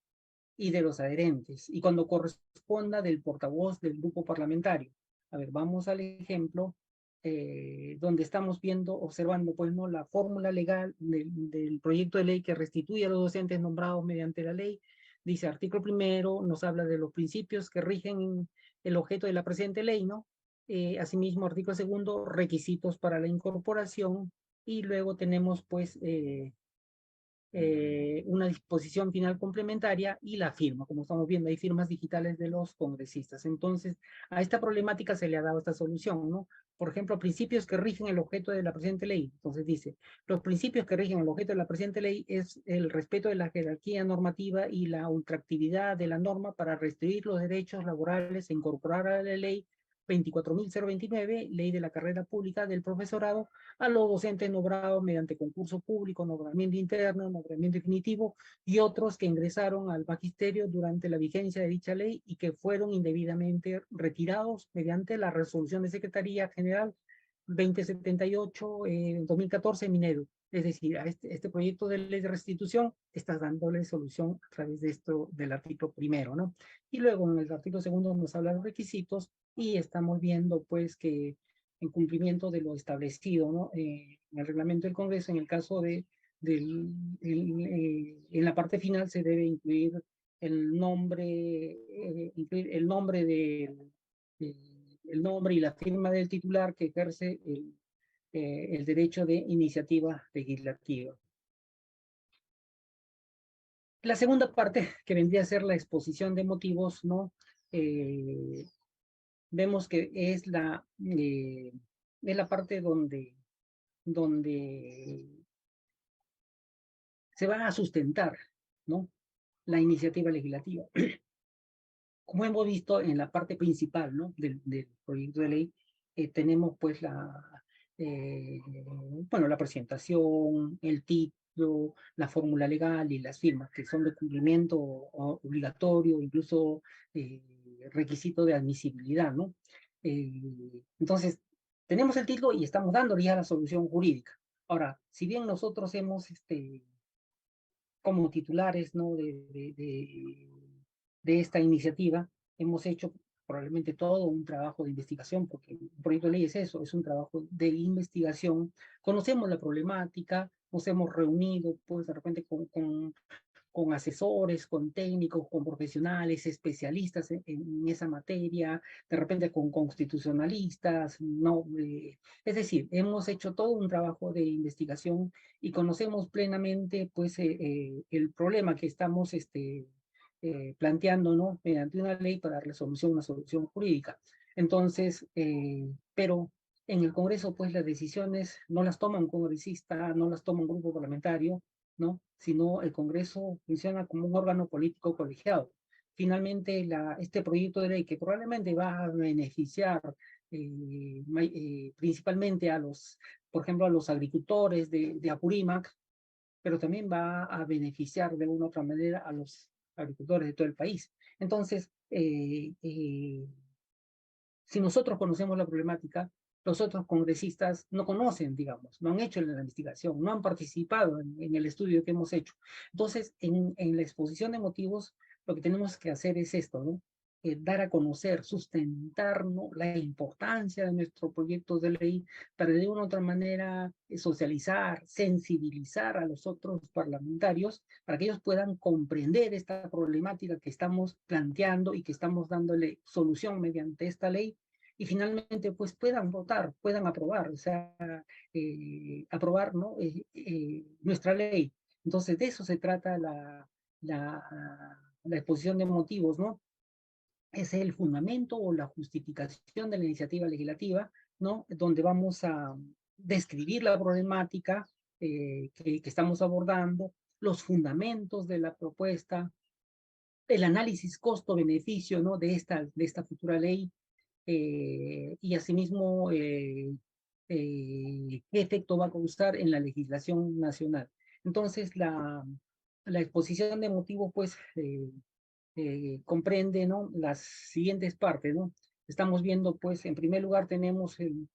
y de los adherentes, y cuando corresponda del portavoz del grupo parlamentario. A ver, vamos al ejemplo donde estamos viendo, observando, pues, ¿no? La fórmula legal del proyecto de ley que restituye a los docentes nombrados mediante la ley. Dice, artículo primero, nos habla de los principios que rigen el objeto de la presente ley, ¿no? Asimismo, artículo segundo, requisitos para la incorporación, y luego tenemos, pues, una disposición final complementaria y la firma. Como estamos viendo, hay firmas digitales de los congresistas. Entonces, a esta problemática se le ha dado esta solución, ¿no? Por ejemplo, principios que rigen el objeto de la presente ley. Entonces dice, los principios que rigen el objeto de la presente ley es el respeto de la jerarquía normativa y la ultraactividad de la norma para restringir los derechos laborales e incorporar a la ley 24.029, ley de la carrera pública del profesorado, a los docentes nombrados mediante concurso público, nombramiento interno, nombramiento definitivo, y otros que ingresaron al magisterio durante la vigencia de dicha ley y que fueron indebidamente retirados mediante la resolución de Secretaría General 2078, 2014, Minedo. Es decir, a este proyecto de ley de restitución está dándole solución a través de esto del artículo primero, ¿no? Y luego en el artículo segundo nos habla de los requisitos, y estamos viendo, pues, que en cumplimiento de lo establecido, ¿no? En el reglamento del Congreso, en el caso en la parte final se debe incluir el nombre, el nombre y la firma del titular que ejerce el derecho de iniciativa legislativa. La segunda parte, que vendría a ser la exposición de motivos, ¿no? Vemos que es la parte donde se va a sustentar, ¿no? La iniciativa legislativa. Como hemos visto en la parte principal, ¿no? del proyecto de ley, tenemos, pues, bueno, la presentación, el título, la fórmula legal y las firmas, que son de cumplimiento obligatorio, incluso requisito de admisibilidad, ¿no? Entonces, tenemos el título y estamos dando ya la solución jurídica. Ahora, si bien nosotros hemos, como titulares, ¿no? de esta iniciativa, hemos hecho probablemente todo un trabajo de investigación, porque un proyecto de ley es eso, es un trabajo de investigación. Conocemos la problemática, nos hemos reunido, pues, de repente con asesores, con técnicos, con profesionales, especialistas en esa materia, de repente con constitucionalistas, ¿no? Es decir, hemos hecho todo un trabajo de investigación y conocemos plenamente, pues, el problema que estamos planteando, ¿no? Mediante una ley para darle solución, una solución jurídica. Entonces, pero en el Congreso, pues, las decisiones no las toma un congresista, no las toma un grupo parlamentario, ¿no? Sino el Congreso funciona como un órgano político colegiado. Finalmente, este proyecto de ley, que probablemente va a beneficiar principalmente por ejemplo, a los agricultores de Apurímac, pero también va a beneficiar de una u otra manera a los agricultores de todo el país. Entonces, si nosotros conocemos la problemática, los otros congresistas no conocen, digamos, no han hecho la investigación, no han participado en el estudio que hemos hecho. Entonces, en la exposición de motivos, lo que tenemos que hacer es esto, ¿no? Dar a conocer, sustentar, ¿no? La importancia de nuestro proyecto de ley para de una u otra manera socializar, sensibilizar a los otros parlamentarios para que ellos puedan comprender esta problemática que estamos planteando y que estamos dándole solución mediante esta ley, y finalmente, pues, puedan votar, puedan aprobar, o sea, aprobar, ¿no? Nuestra ley. Entonces, de eso se trata la exposición de motivos, ¿no? Es el fundamento o la justificación de la iniciativa legislativa, ¿no? Donde vamos a describir la problemática que estamos abordando, los fundamentos de la propuesta, el análisis costo-beneficio, ¿no? de esta futura ley, y asimismo qué efecto va a causar en la legislación nacional. Entonces, la exposición de motivos, pues, comprende, ¿no?, las siguientes partes, ¿no? Estamos viendo, pues, en primer lugar tenemos el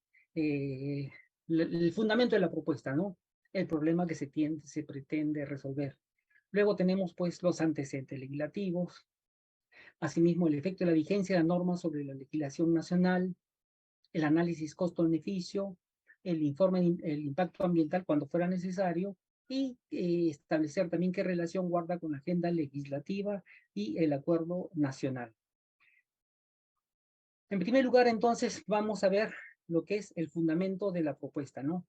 fundamento de la propuesta, ¿no? El problema que se pretende resolver. Luego tenemos, pues, los antecedentes legislativos, asimismo el efecto de la vigencia de la norma sobre la legislación nacional, el análisis costo-beneficio, el informe, el impacto ambiental cuando fuera necesario, y establecer también qué relación guarda con la agenda legislativa y el acuerdo nacional. En primer lugar, entonces, vamos a ver lo que es el fundamento de la propuesta, ¿no?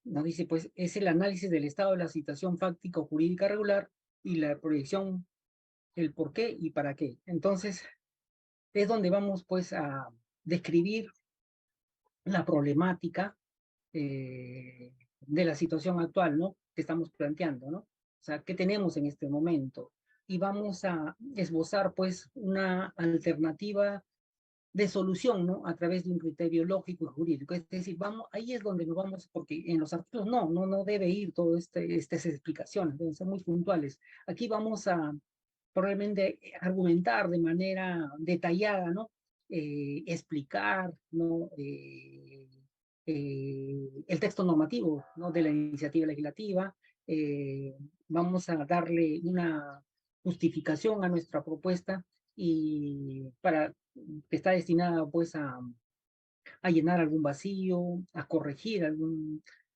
Nos dice, pues, es el análisis del estado de la situación fáctica o jurídica regular y la proyección, el por qué y para qué. Entonces, es donde vamos, pues, a describir la problemática de la situación actual, ¿no?, que estamos planteando, ¿no? O sea, ¿qué tenemos en este momento? Y vamos a esbozar, pues, una alternativa de solución, ¿no?, a través de un criterio lógico y jurídico. Es decir, vamos, ahí es donde nos vamos, porque en los artículos no debe ir todo estas explicaciones, deben ser muy puntuales. Aquí vamos a probablemente argumentar de manera detallada, ¿no? Explicar, ¿no?, el texto normativo, ¿no?, de la iniciativa legislativa. Vamos a darle una justificación a nuestra propuesta y que está destinada, pues, a llenar algún vacío, a corregir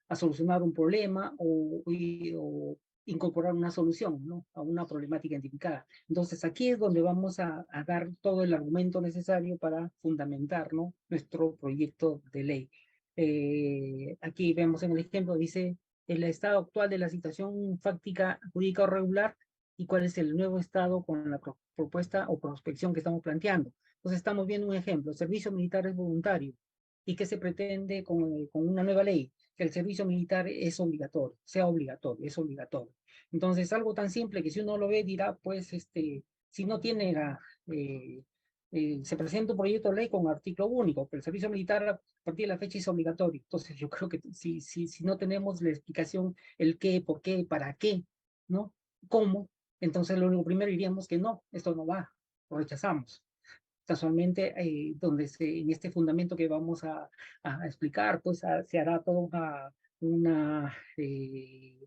a solucionar un problema o incorporar una solución, ¿no?, a una problemática identificada. Entonces, aquí es donde vamos a dar todo el argumento necesario para fundamentar, ¿no?, nuestro proyecto de ley. Aquí vemos en el ejemplo, dice, el estado actual de la situación fáctica, jurídica o regular, y cuál es el nuevo estado con la propuesta o prospección que estamos planteando. Entonces, estamos viendo un ejemplo: servicio militar es voluntario. ¿Y qué se pretende con una nueva ley? Que el servicio militar es obligatorio, sea obligatorio, es obligatorio. Entonces, algo tan simple que si uno lo ve dirá, pues, si no tiene se presenta un proyecto de ley con artículo único, que el servicio militar a partir de la fecha es obligatorio. Entonces, yo creo que si no tenemos la explicación, el qué, por qué, para qué, ¿no?, cómo, entonces lo único primero diríamos que no, esto no va, lo rechazamos. Casualmente, en este fundamento que vamos a explicar, pues se hará toda una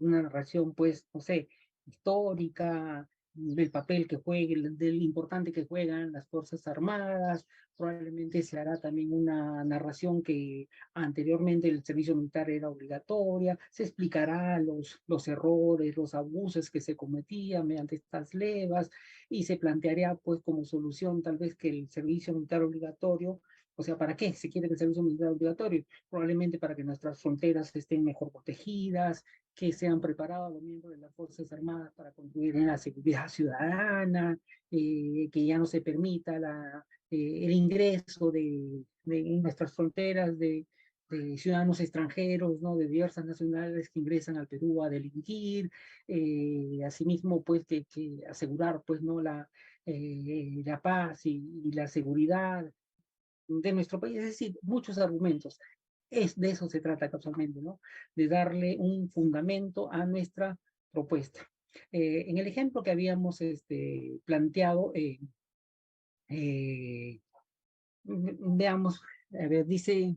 narración, pues, no sé, histórica, del papel que jueguen, del importante que juegan las Fuerzas Armadas. Probablemente se hará también una narración que anteriormente el servicio militar era obligatoria, se explicará los errores, los abusos que se cometían mediante estas levas, y se plantearía, pues, como solución tal vez que el servicio militar obligatorio, o sea, ¿para qué se quiere que el servicio militar obligatorio? Probablemente para que nuestras fronteras estén mejor protegidas, que sean preparados los miembros de las Fuerzas Armadas para contribuir en la seguridad ciudadana, que ya no se permita el ingreso en nuestras fronteras de ciudadanos extranjeros, ¿no?, de diversas nacionalidades que ingresan al Perú a delinquir. Asimismo, pues, que asegurar, pues, ¿no?, la paz y la seguridad de nuestro país. Es decir, muchos argumentos. De eso se trata casualmente, ¿no?, de darle un fundamento a nuestra propuesta. En el ejemplo que habíamos planteado, veamos, a ver, dice,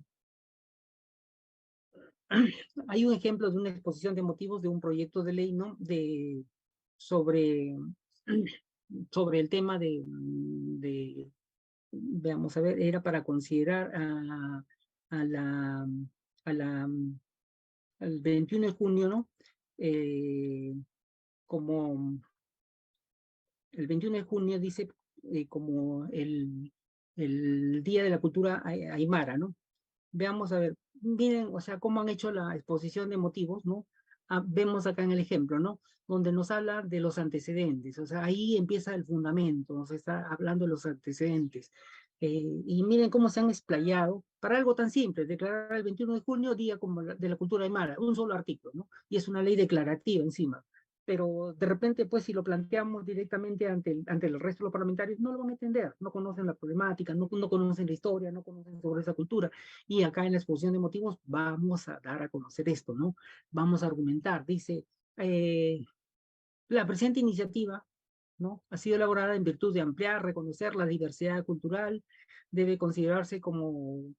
hay un ejemplo de una exposición de motivos de un proyecto de ley, ¿no?, sobre, sobre el tema veamos, a ver, era para considerar a la, a la, al 21 de junio, ¿no? Como el 21 de junio dice, como el Día de la Cultura Aymara, ¿no? Veamos, a ver, miren, o sea, cómo han hecho la exposición de motivos, ¿no? Vemos acá en el ejemplo, ¿no?, donde nos habla de los antecedentes. O sea, ahí empieza el fundamento, nos está hablando de los antecedentes. Y miren cómo se han explayado para algo tan simple: declarar el 21 de junio Día como de la Cultura Aymara, un solo artículo, ¿no? Y es una ley declarativa encima. pero de repente, pues si lo planteamos directamente ante el resto de los parlamentarios, no lo van a entender, no conocen la problemática, no conocen la historia, no conocen sobre esa cultura, y acá en la exposición de motivos vamos a dar a conocer esto, ¿no? Vamos a argumentar, dice, la presente iniciativa, ¿no?, ha sido elaborada en virtud de ampliar, reconocer la diversidad cultural, debe considerarse como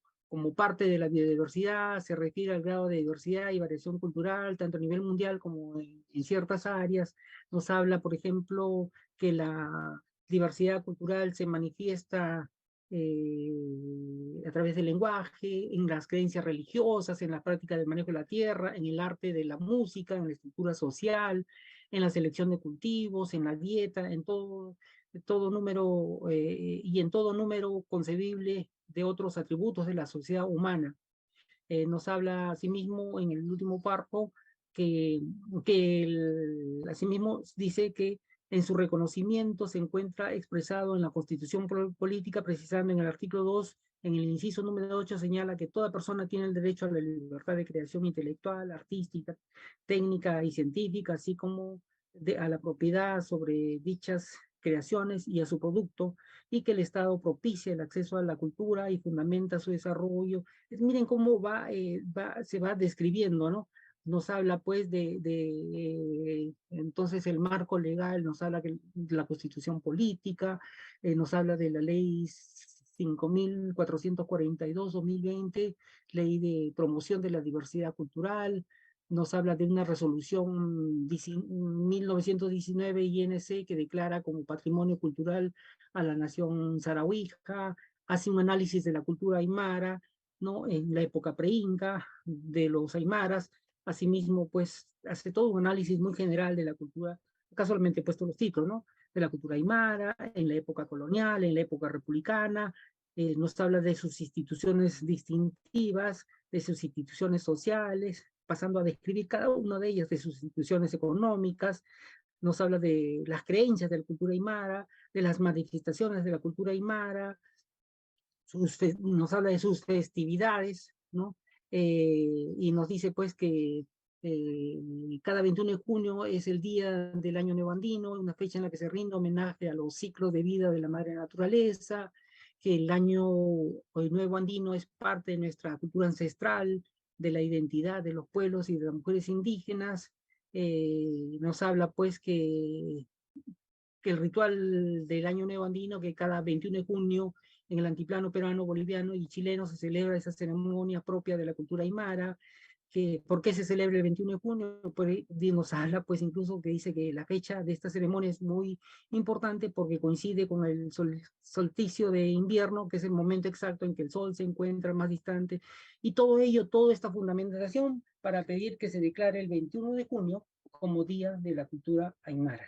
parte de la biodiversidad, se refiere al grado de diversidad y variación cultural, tanto a nivel mundial como en ciertas áreas. Nos habla, por ejemplo, que la diversidad cultural se manifiesta a través del lenguaje, en las creencias religiosas, en la práctica del manejo de la tierra, en el arte de la música, en la estructura social, en la selección de cultivos, en la dieta, en todo número y en todo número concebible de otros atributos de la sociedad humana. Nos habla asimismo en el último párrafo asimismo dice que en su reconocimiento se encuentra expresado en la Constitución Política, precisando en el artículo 2, en el inciso número 8, señala que toda persona tiene el derecho a la libertad de creación intelectual, artística, técnica y científica, así como a la propiedad sobre dichas creaciones y a su producto, y que el Estado propicia el acceso a la cultura y fundamenta su desarrollo. Miren cómo se va describiendo, ¿no? Nos habla pues entonces el marco legal, nos habla de la Constitución política, nos habla de la ley 5442/2020, ley de promoción de la diversidad cultural, nos habla de una resolución 1919 INC que declara como patrimonio cultural a la nación saharaui, hace un análisis de la cultura aymara, ¿no?, en la época preinca, de los aymaras. Asimismo, pues, hace todo un análisis muy general de la cultura, casualmente he puesto los títulos, ¿no?, de la cultura aymara, en la época colonial, en la época republicana, nos habla de sus instituciones distintivas, de sus instituciones sociales, pasando a describir cada una de ellas, de sus instituciones económicas, nos habla de las creencias de la cultura aymara, de las manifestaciones de la cultura aymara, nos habla de sus festividades, ¿no? Y nos dice pues que cada 21 de junio es el día del Año Nuevo Andino, una fecha en la que se rinde homenaje a los ciclos de vida de la madre naturaleza, que el Nuevo Andino es parte de nuestra cultura ancestral, de la identidad de los pueblos y de las mujeres indígenas. Nos habla pues que el ritual del Año Nuevo Andino, que cada 21 de junio en el altiplano peruano, boliviano y chileno se celebra esa ceremonia propia de la cultura aymara. ¿Por qué se celebra el 21 de junio? Pues nos habla, pues incluso que dice que la fecha de esta ceremonia es muy importante porque coincide con el solsticio de invierno, que es el momento exacto en que el sol se encuentra más distante, y todo ello, toda esta fundamentación para pedir que se declare el 21 de junio como Día de la Cultura Aymara.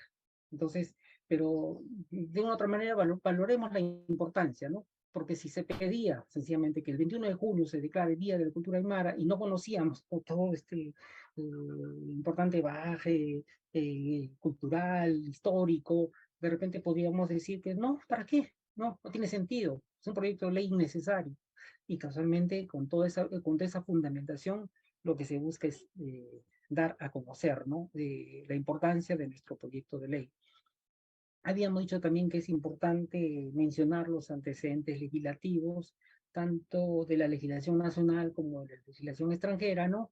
Entonces, pero de una otra manera valoremos la importancia, ¿no? Porque si se pedía sencillamente que el 21 de junio se declare Día de la Cultura Aymara y no conocíamos todo este importante bagaje cultural, histórico, de repente podríamos decir que no, ¿para qué? No tiene sentido, es un proyecto de ley innecesario. Y casualmente con toda esa fundamentación lo que se busca es dar a conocer, ¿no?, la importancia de nuestro proyecto de ley. Habíamos dicho también que es importante mencionar los antecedentes legislativos, tanto de la legislación nacional como de la legislación extranjera, ¿no?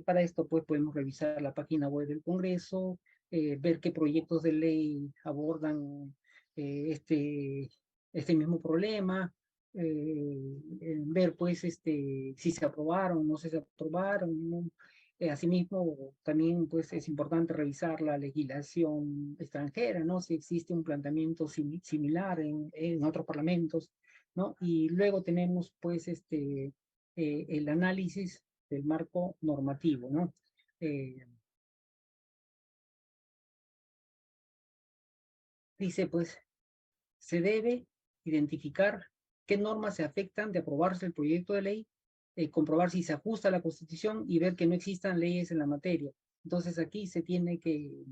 Para esto, pues, podemos revisar la página web del Congreso, ver qué proyectos de ley abordan este mismo problema, ver, pues, si se aprobaron o no se aprobaron, ¿no? Asimismo, también pues, es importante revisar la legislación extranjera, ¿no? Si existe un planteamiento similar en otros parlamentos, ¿no? Y luego tenemos pues el análisis del marco normativo, ¿no? Dice pues, se debe identificar qué normas se afectan de aprobarse el proyecto de ley, comprobar si se ajusta a la Constitución y ver que no existan leyes en la materia. Entonces aquí se tiene que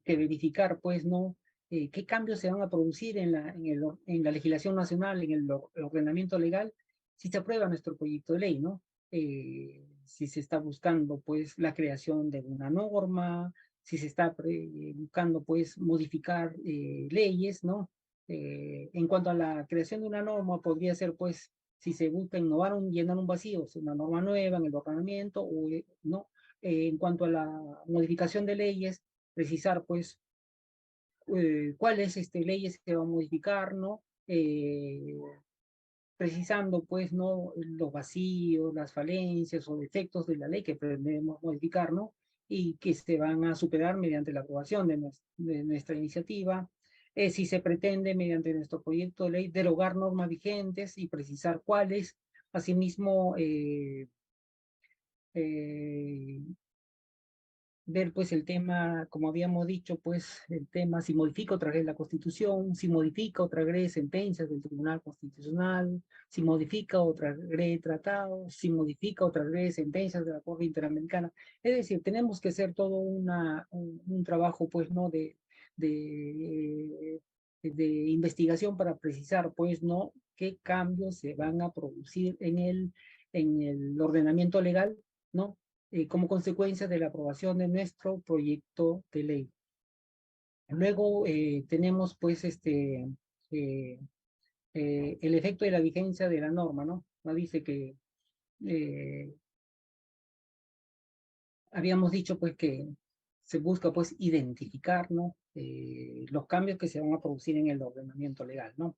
verificar, pues, ¿no? Qué cambios se van a producir en la legislación nacional, en el ordenamiento legal, si se aprueba nuestro proyecto de ley, ¿no? si se está buscando pues la creación de una norma, si se está buscando pues modificar leyes, ¿no? En cuanto a la creación de una norma, podría ser pues si se busca innovar, llenar un vacío, una norma nueva en el ordenamiento, o no. En cuanto a la modificación de leyes, precisar pues cuáles leyes se van a modificar, ¿no? Precisando pues no los vacíos, las falencias o defectos de la ley que pretendemos modificar, ¿no? Y que se van a superar mediante la aprobación de nuestra iniciativa. Si se pretende mediante nuestro proyecto de ley derogar normas vigentes y precisar cuáles, asimismo ver pues el tema, como habíamos dicho, pues el tema si modifica otra vez la Constitución, si modifica otra vez sentencias del Tribunal Constitucional, si modifica otra vez tratados, si modifica otra vez sentencias de la Corte Interamericana. Es decir, tenemos que hacer todo un trabajo pues no de investigación para precisar pues no qué cambios se van a producir en el ordenamiento legal, ¿no? Como consecuencia de la aprobación de nuestro proyecto de ley. Luego tenemos pues el efecto de la vigencia de la norma, ¿no? Dice que habíamos dicho pues que se busca pues identificar, ¿no? Los cambios que se van a producir en el ordenamiento legal, ¿no?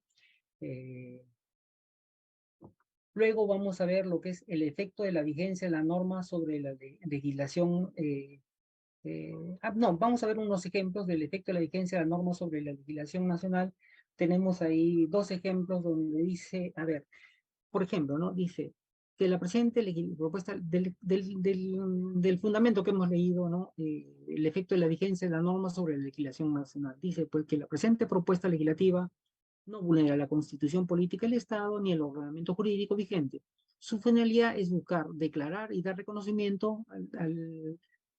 Luego vamos a ver lo que es el efecto de la vigencia de la norma sobre la legislación. No, vamos a ver unos ejemplos del efecto de la vigencia de la norma sobre la legislación nacional. Tenemos ahí dos ejemplos donde dice, a ver, por ejemplo, ¿no? Dice que la presente propuesta del fundamento que hemos leído, ¿no? El efecto de la vigencia de la norma sobre la legislación nacional. Dice, pues, que la presente propuesta legislativa no vulnera la Constitución política del Estado ni el ordenamiento jurídico vigente. Su finalidad es buscar, declarar y dar reconocimiento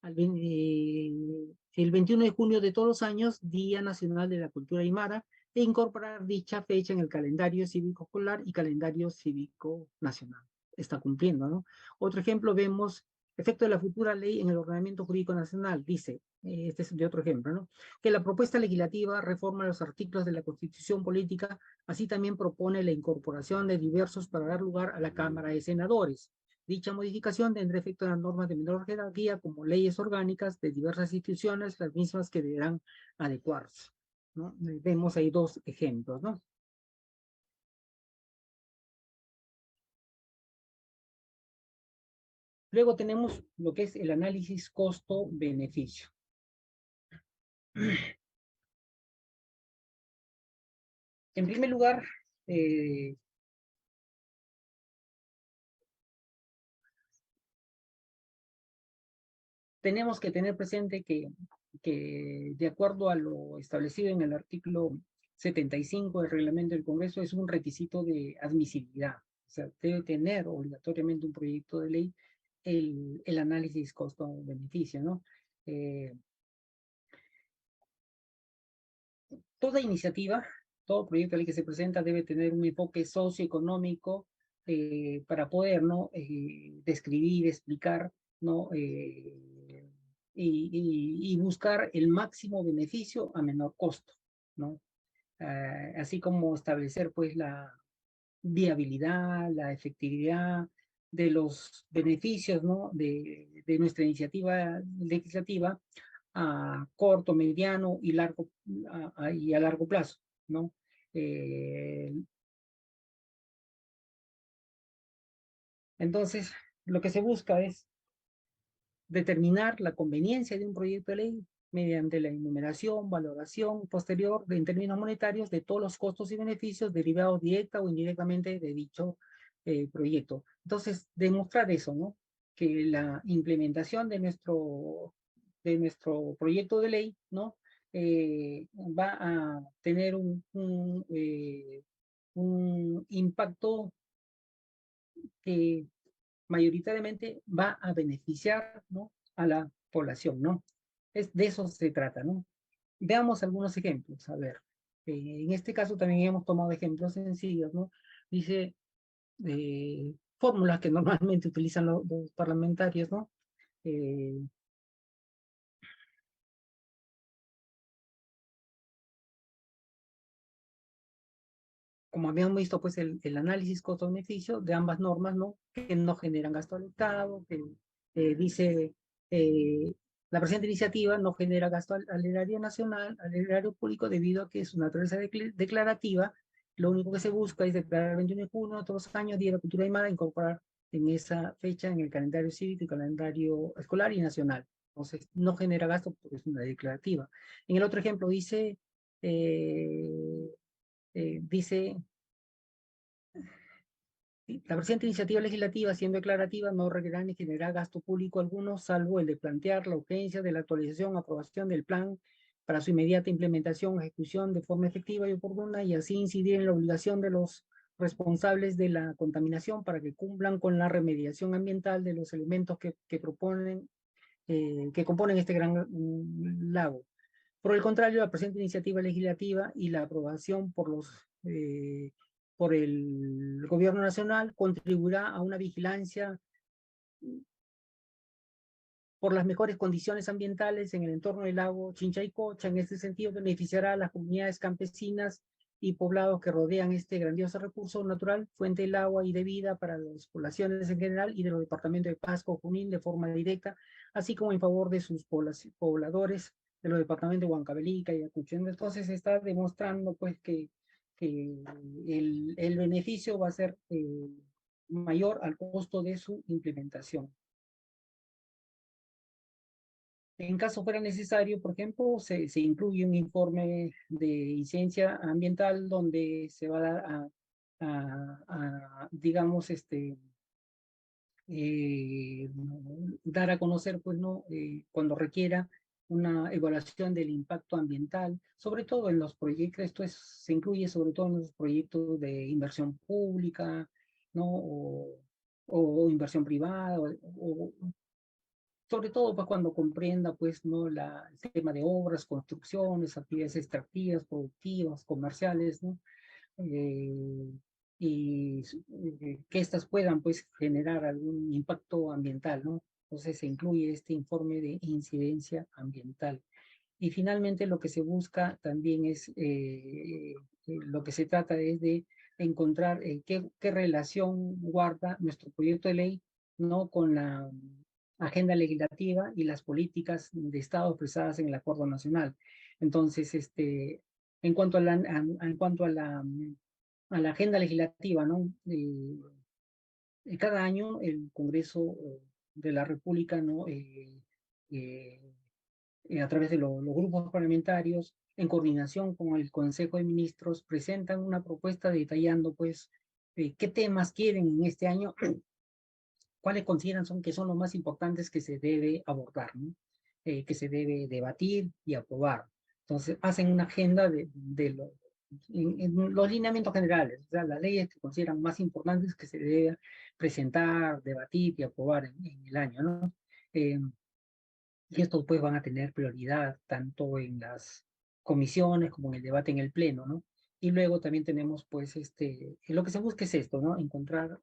el 21 de junio de todos los años, Día Nacional de la Cultura Aymara, e incorporar dicha fecha en el calendario cívico escolar y calendario cívico nacional. Está cumpliendo, ¿no? Otro ejemplo, vemos efecto de la futura ley en el ordenamiento jurídico nacional. Dice, este es de otro ejemplo, ¿no? Que la propuesta legislativa reforma los artículos de la Constitución Política, así también propone la incorporación de diversos para dar lugar a la Cámara de Senadores. Dicha modificación tendrá efecto en las normas de menor jerarquía como leyes orgánicas de diversas instituciones, las mismas que deberán adecuarse, ¿no? Vemos ahí dos ejemplos, ¿no? Luego tenemos lo que es el análisis costo-beneficio. En primer lugar, tenemos que tener presente que de acuerdo a lo establecido en el artículo 75 del reglamento del Congreso, es un requisito de admisibilidad. O sea, debe tener obligatoriamente un proyecto de ley el análisis costo-beneficio, ¿no? Toda iniciativa, todo proyecto de ley que se presenta debe tener un enfoque socioeconómico para poder, ¿no? Describir, explicar, ¿no? Y buscar el máximo beneficio a menor costo, ¿no? Así como establecer, pues, la viabilidad, la efectividad de los beneficios, ¿no? de nuestra iniciativa legislativa a corto, mediano y a largo plazo, ¿no? Entonces, lo que se busca es determinar la conveniencia de un proyecto de ley mediante la enumeración, valoración posterior en términos monetarios de todos los costos y beneficios derivados directa o indirectamente de dicho proyecto. Entonces, demostrar eso, ¿no? Que la implementación de nuestro proyecto de ley, ¿no? Va a tener un impacto que mayoritariamente va a beneficiar, ¿no? a la población, ¿no? De eso se trata, ¿no? Veamos algunos ejemplos, a ver. En este caso también hemos tomado ejemplos sencillos, ¿no? Dice, fórmulas que normalmente utilizan los parlamentarios, ¿no? Como habíamos visto, pues el análisis costo-beneficio de ambas normas, ¿no? Que no generan gasto al Estado, que dice la presente iniciativa no genera gasto al erario nacional, al erario público, debido a que su naturaleza declarativa, lo único que se busca es declarar el 21 de junio de todos los años Día de la Cultura Aymara, incorporar en esa fecha en el calendario cívico y calendario escolar y nacional. Entonces, no genera gasto porque es una declarativa. En el otro ejemplo dice... dice, la presente iniciativa legislativa, siendo declarativa, no requerirá ni generará gasto público alguno, salvo el de plantear la urgencia de la actualización, aprobación del plan para su inmediata implementación, ejecución de forma efectiva y oportuna, y así incidir en la obligación de los responsables de la contaminación para que cumplan con la remediación ambiental de los elementos que componen este gran lago. Por el contrario, la presente iniciativa legislativa y la aprobación por el gobierno nacional contribuirá a una vigilancia por las mejores condiciones ambientales en el entorno del lago Chinchaycocha. En este sentido, beneficiará a las comunidades campesinas y poblados que rodean este grandioso recurso natural, fuente del agua y de vida para las poblaciones en general y de los departamentos de Pasco, Junín de forma directa, así como en favor de sus pobladores de los departamentos de Huancavelica y Ayacucho. Entonces está demostrando pues que el beneficio va a ser mayor al costo de su implementación. En caso fuera necesario, por ejemplo, se incluye un informe de incidencia ambiental donde se va a dar digamos, dar a conocer, pues, ¿no? Cuando requiera una evaluación del impacto ambiental, sobre todo en los proyectos, se incluye sobre todo en los proyectos de inversión pública, ¿no? O inversión privada, sobre todo pues, cuando comprenda pues, ¿no? el tema de obras, construcciones, actividades extractivas, productivas, comerciales, ¿no? Eh, y que éstas puedan pues, generar algún impacto ambiental, ¿no? Entonces se incluye este informe de incidencia ambiental. Y finalmente lo que se busca también es, lo que se trata es de encontrar qué relación guarda nuestro proyecto de ley, ¿no? Con la agenda legislativa y las políticas de Estado expresadas en el Acuerdo Nacional. Entonces, en cuanto a la agenda legislativa, ¿no? Cada año el Congreso de la República, ¿no? A través de los grupos parlamentarios, en coordinación con el Consejo de Ministros, presentan una propuesta detallando, pues, qué temas quieren en este año, cuáles consideran que son los más importantes que se debe abordar, ¿no? Que se debe debatir y aprobar. Entonces, hacen una agenda en los lineamientos generales, o sea, las leyes que consideran más importantes que se debe presentar, debatir y aprobar en el año, ¿no? Y estos pues van a tener prioridad tanto en las comisiones como en el debate en el pleno, ¿no? Y luego también tenemos pues lo que se busca es esto, ¿no? Encontrar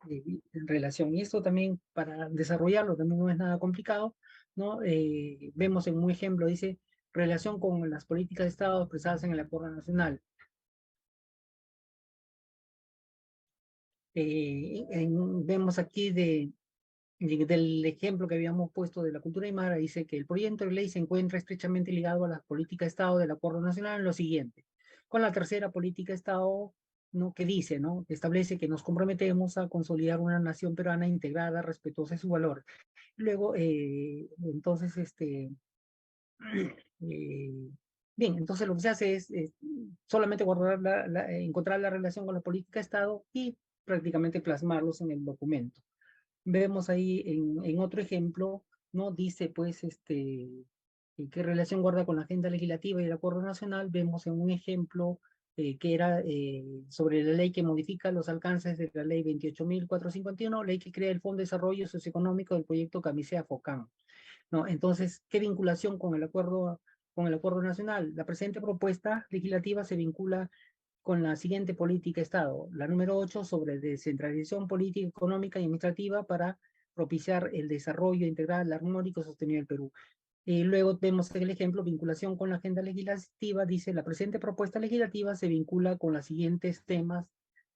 relación. Y esto también para desarrollarlo también no es nada complicado, ¿no? Vemos en un ejemplo, dice, relación con las políticas de Estado expresadas en el Acuerdo Nacional. Vemos aquí del ejemplo que habíamos puesto de la cultura aymara, dice que el proyecto de ley se encuentra estrechamente ligado a la política de Estado del Acuerdo Nacional en lo siguiente, con la tercera política de Estado, ¿no? Que dice, ¿no? Establece que nos comprometemos a consolidar una nación peruana integrada, respetuosa de su valor. Luego, entonces, bien, entonces lo que se hace es solamente guardar encontrar la relación con la política de Estado y prácticamente plasmarlos en el documento. Vemos ahí en otro ejemplo, ¿no? Dice, pues, qué relación guarda con la agenda legislativa y el acuerdo nacional. Vemos en un ejemplo que era sobre la ley que modifica los alcances de la ley 28.451, ley que crea el Fondo de Desarrollo Socioeconómico del proyecto Camisea-FOCAM, ¿no? Entonces, ¿qué vinculación con el acuerdo nacional? La presente propuesta legislativa se vincula con la siguiente política de Estado. La número 8 sobre descentralización política, económica y administrativa para propiciar el desarrollo integral, armónico y sostenido del Perú. Luego vemos el ejemplo, vinculación con la agenda legislativa, dice, la presente propuesta legislativa se vincula con los siguientes temas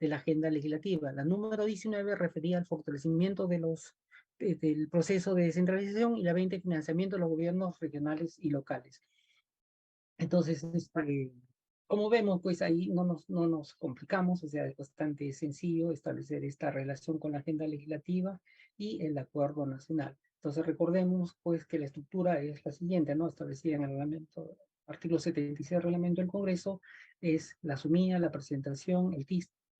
de la agenda legislativa. La número 19 refería al fortalecimiento del proceso de descentralización y la 20 financiamiento de los gobiernos regionales y locales. Entonces, como vemos, pues ahí no nos complicamos, o sea, es bastante sencillo establecer esta relación con la agenda legislativa y el acuerdo nacional. Entonces, recordemos, pues, que la estructura es la siguiente, ¿no? Establecida en el reglamento, artículo 76 del reglamento del Congreso, es la sumida, la presentación, el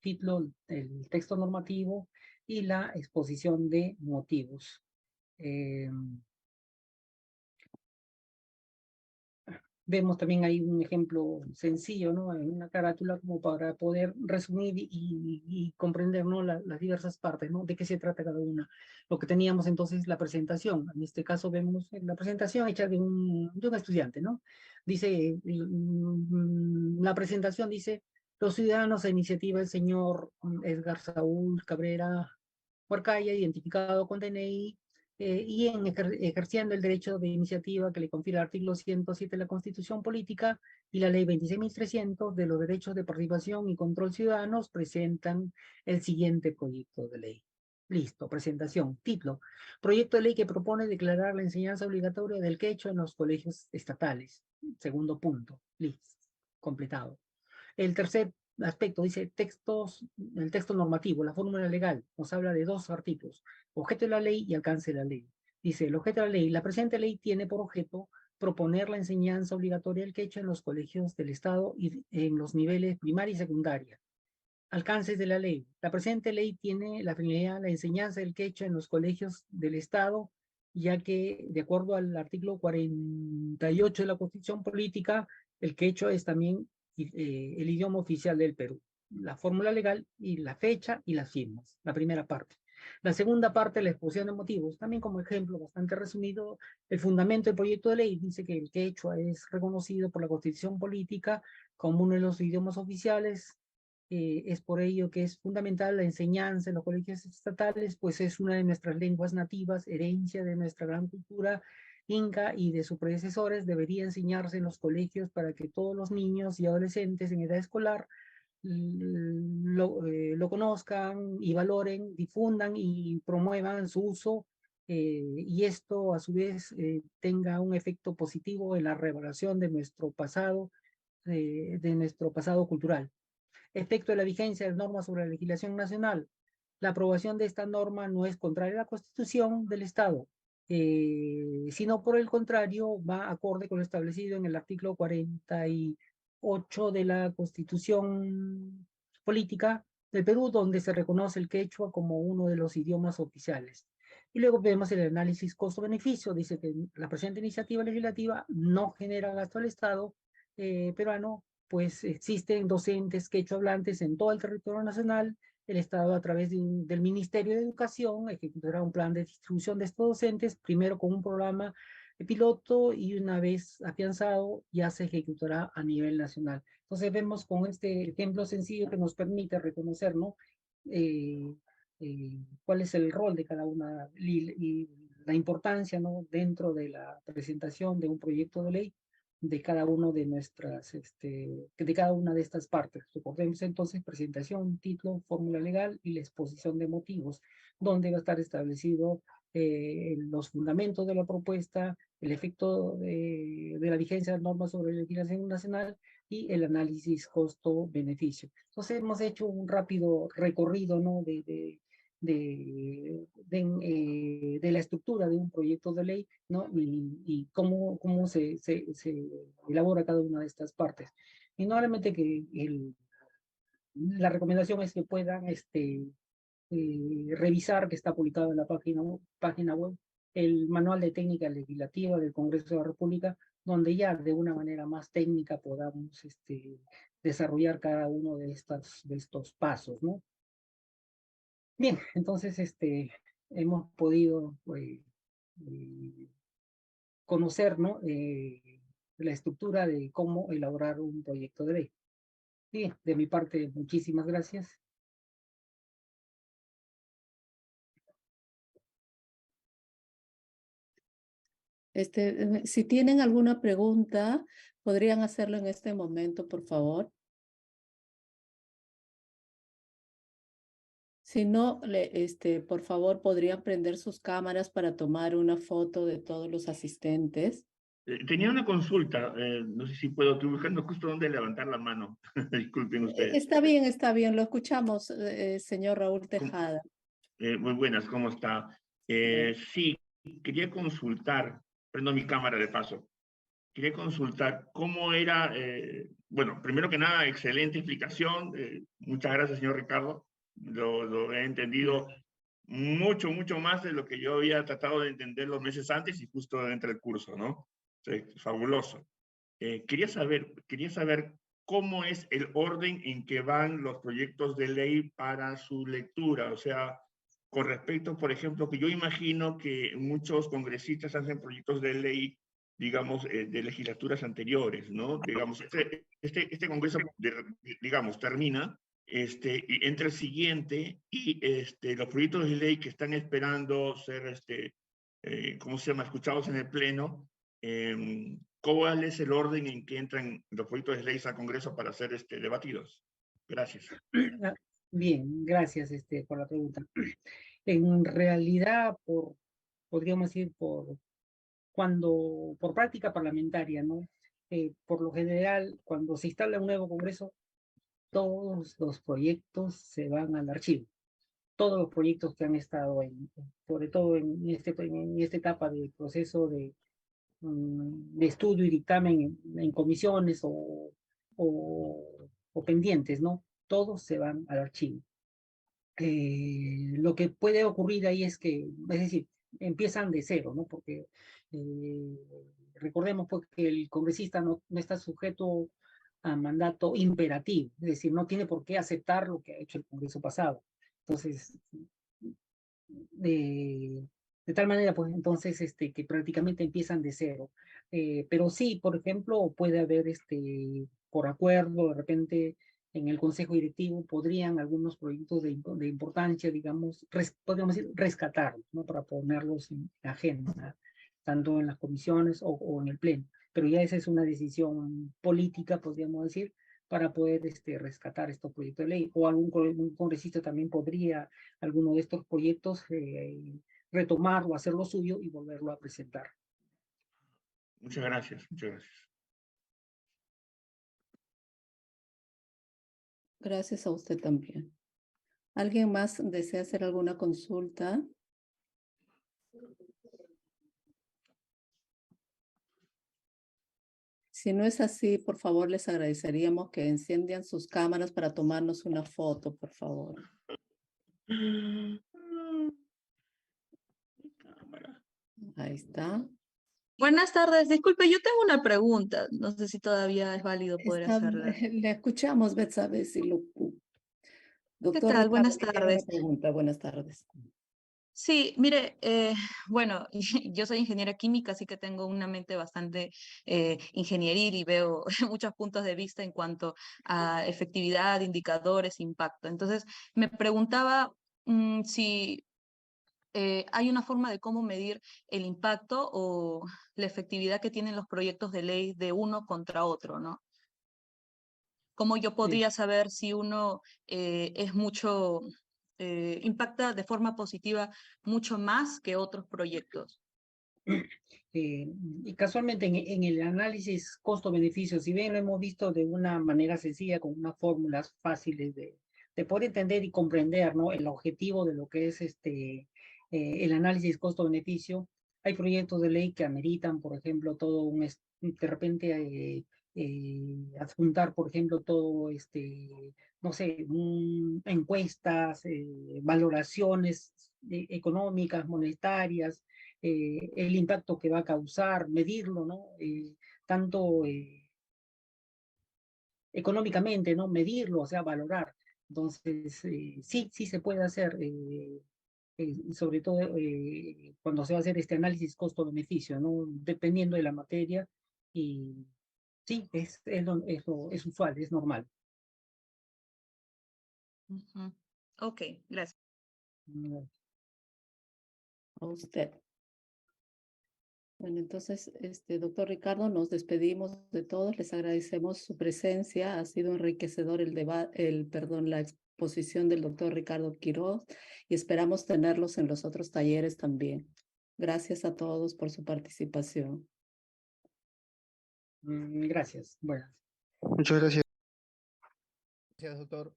título, el texto normativo y la exposición de motivos. Vemos también ahí un ejemplo sencillo, ¿no? En una carátula como para poder resumir y comprender, ¿no? Las diversas partes, ¿no? De qué se trata cada una. Lo que teníamos entonces la presentación. En este caso vemos la presentación hecha de un estudiante, ¿no? Dice, la presentación dice, los ciudadanos a iniciativa del señor Edgar Saúl Cabrera Huarcaya, identificado con DNI, y ejerciendo el derecho de iniciativa que le confiere el artículo 107 de la Constitución Política y la ley 26.300 de los derechos de participación y control ciudadanos, presentan el siguiente proyecto de ley. Listo, presentación. Título. Proyecto de ley que propone declarar la enseñanza obligatoria del quechua en los colegios estatales. Segundo punto. Listo. Completado. El tercer aspecto dice el texto normativo, la fórmula legal, nos habla de dos artículos, objeto de la ley y alcance de la ley. Dice, el objeto de la ley, la presente ley tiene por objeto proponer la enseñanza obligatoria del quechua en los colegios del Estado y en los niveles primaria y secundaria. Alcances de la ley. La presente ley tiene la finalidad de la enseñanza del quechua en los colegios del Estado, ya que, de acuerdo al artículo 48 de la Constitución Política, el quechua es también el idioma oficial del Perú. La fórmula legal y la fecha y las firmas, la primera parte. La segunda parte, la exposición de motivos, también como ejemplo bastante resumido, el fundamento del proyecto de ley dice que el quechua es reconocido por la Constitución Política como uno de los idiomas oficiales. Es por ello que es fundamental la enseñanza en los colegios estatales, pues es una de nuestras lenguas nativas, herencia de nuestra gran cultura inca y de sus predecesores. Debería enseñarse en los colegios para que todos los niños y adolescentes en edad escolar lo conozcan y valoren, difundan y promuevan su uso, y esto a su vez tenga un efecto positivo en la revelación de nuestro pasado cultural. Efecto de la vigencia de normas sobre la legislación nacional. La aprobación de esta norma no es contraria a la Constitución del Estado, sino por el contrario va acorde con lo establecido en el artículo 48 de la Constitución Política del Perú, donde se reconoce el quechua como uno de los idiomas oficiales. Y luego vemos el análisis costo-beneficio. Dice que la presente iniciativa legislativa no genera gasto al Estado peruano, pues existen docentes quechua hablantes en todo el territorio nacional. El Estado, a través del Ministerio de Educación, ejecutará un plan de distribución de estos docentes, primero con un programa de piloto y una vez afianzado ya se ejecutará a nivel nacional. Entonces vemos con este ejemplo sencillo que nos permite reconocer, ¿no? Cuál es el rol de cada una y la importancia, ¿no? Dentro de la presentación de un proyecto de ley de cada uno de nuestras, de cada una de estas partes. Recordemos entonces presentación, título, fórmula legal y la exposición de motivos, donde va a estar establecido los fundamentos de la propuesta, el efecto de la vigencia de normas sobre la legislación nacional y el análisis costo-beneficio. Entonces hemos hecho un rápido recorrido, ¿no? De la estructura de un proyecto de ley, ¿no? Y cómo se elabora cada una de estas partes. Y normalmente que la recomendación es que puedan revisar, que está publicado en la página web, el Manual de Técnica Legislativa del Congreso de la República, donde ya de una manera más técnica podamos desarrollar cada uno de estos pasos, ¿no? Bien, entonces hemos podido conocer, ¿no? La estructura de cómo elaborar un proyecto de ley. Sí, de mi parte, muchísimas gracias. Si tienen alguna pregunta, podrían hacerlo en este momento, por favor. Si no, por favor, podrían prender sus cámaras para tomar una foto de todos los asistentes. Tenía una consulta, no sé si puedo, estoy buscando justo dónde levantar la mano. Disculpen ustedes. Está bien, lo escuchamos, señor Raúl Tejada. Muy buenas, ¿cómo está? Sí, quería consultar, prendo mi cámara de paso. Quería consultar cómo era, bueno, primero que nada, excelente explicación. Muchas gracias, señor Ricardo. Lo he entendido mucho más de lo que yo había tratado de entender los meses antes y justo dentro del curso, ¿no? Sí, fabuloso. Quería saber cómo es el orden en que van los proyectos de ley para su lectura. O sea, con respecto, por ejemplo, que yo imagino que muchos congresistas hacen proyectos de ley, digamos, de legislaturas anteriores, ¿no? Digamos, este congreso, digamos, termina, y entra el siguiente, y los proyectos de ley que están esperando ser, ¿cómo se llama?, escuchados en el Pleno, ¿cuál es el orden en que entran los proyectos de ley al Congreso para ser debatidos? Gracias. Bien, gracias por la pregunta. En realidad, podríamos decir, por práctica parlamentaria, ¿no? Por lo general, cuando se instala un nuevo Congreso, todos los proyectos se van al archivo. Todos los proyectos que han estado sobre todo en esta etapa del proceso de estudio y dictamen en comisiones o pendientes, ¿no? Todos se van al archivo. Lo que puede ocurrir ahí es decir, empiezan de cero, ¿no? Porque recordemos pues, que el congresista no está sujeto a mandato imperativo, es decir, no tiene por qué aceptar lo que ha hecho el Congreso pasado. Entonces, de tal manera, pues entonces, que prácticamente empiezan de cero. Pero sí, por ejemplo, puede haber, por acuerdo, de repente, en el Consejo Directivo podrían algunos proyectos de importancia, digamos, podríamos decir, rescatarlos, ¿no? Para ponerlos en agenda, tanto en las comisiones o en el Pleno. Pero ya esa es una decisión política, podríamos decir, para poder rescatar estos proyectos de ley. O algún congresista también podría alguno de estos proyectos retomarlo, hacerlo suyo y volverlo a presentar. Muchas gracias, muchas gracias. Gracias a usted también. ¿Alguien más desea hacer alguna consulta? Si no es así, por favor, les agradeceríamos que enciendan sus cámaras para tomarnos una foto, por favor. Ahí está. Buenas tardes, disculpe, yo tengo una pregunta. No sé si todavía es válido poder hacerla. Le escuchamos, Betsabe Siluku. ¿Qué Doctor tal? Ricardo, Buenas tiene una tardes. pregunta. Buenas tardes. Sí, mire, bueno, yo soy ingeniera química, así que tengo una mente bastante ingenieril y veo muchos puntos de vista en cuanto a efectividad, indicadores, impacto. Entonces, me preguntaba si hay una forma de cómo medir el impacto o la efectividad que tienen los proyectos de ley de uno contra otro, ¿no? ¿Cómo yo podría saber si uno es mucho, impacta de forma positiva mucho más que otros proyectos? Y casualmente en el análisis costo-beneficio, si bien lo hemos visto de una manera sencilla, con unas fórmulas fáciles de poder entender y comprender, ¿no? El objetivo de lo que es el análisis costo-beneficio, hay proyectos de ley que ameritan, por ejemplo, de repente adjuntar, por ejemplo, todo no sé, encuestas, valoraciones económicas, monetarias, el impacto que va a causar, medirlo, ¿no? Tanto económicamente, ¿no? Medirlo, o sea, valorar. Entonces, sí se puede hacer, sobre todo cuando se va a hacer este análisis costo-beneficio, ¿no? Dependiendo de la materia, y sí, es usual, es normal. Ujú. Ok, gracias. A usted. Bueno, entonces, doctor Ricardo, nos despedimos de todos, les agradecemos su presencia, ha sido enriquecedor el debate, la exposición del doctor Ricardo Quiroz y esperamos tenerlos en los otros talleres también. Gracias a todos por su participación. Gracias. Bueno. Muchas gracias. Gracias, doctor.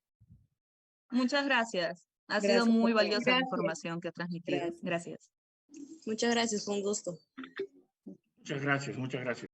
Muchas gracias. Ha sido Gracias a muy todos. valiosa la Gracias. información que ha transmitido. Gracias. Gracias. Muchas gracias, fue un gusto. Muchas gracias, muchas gracias.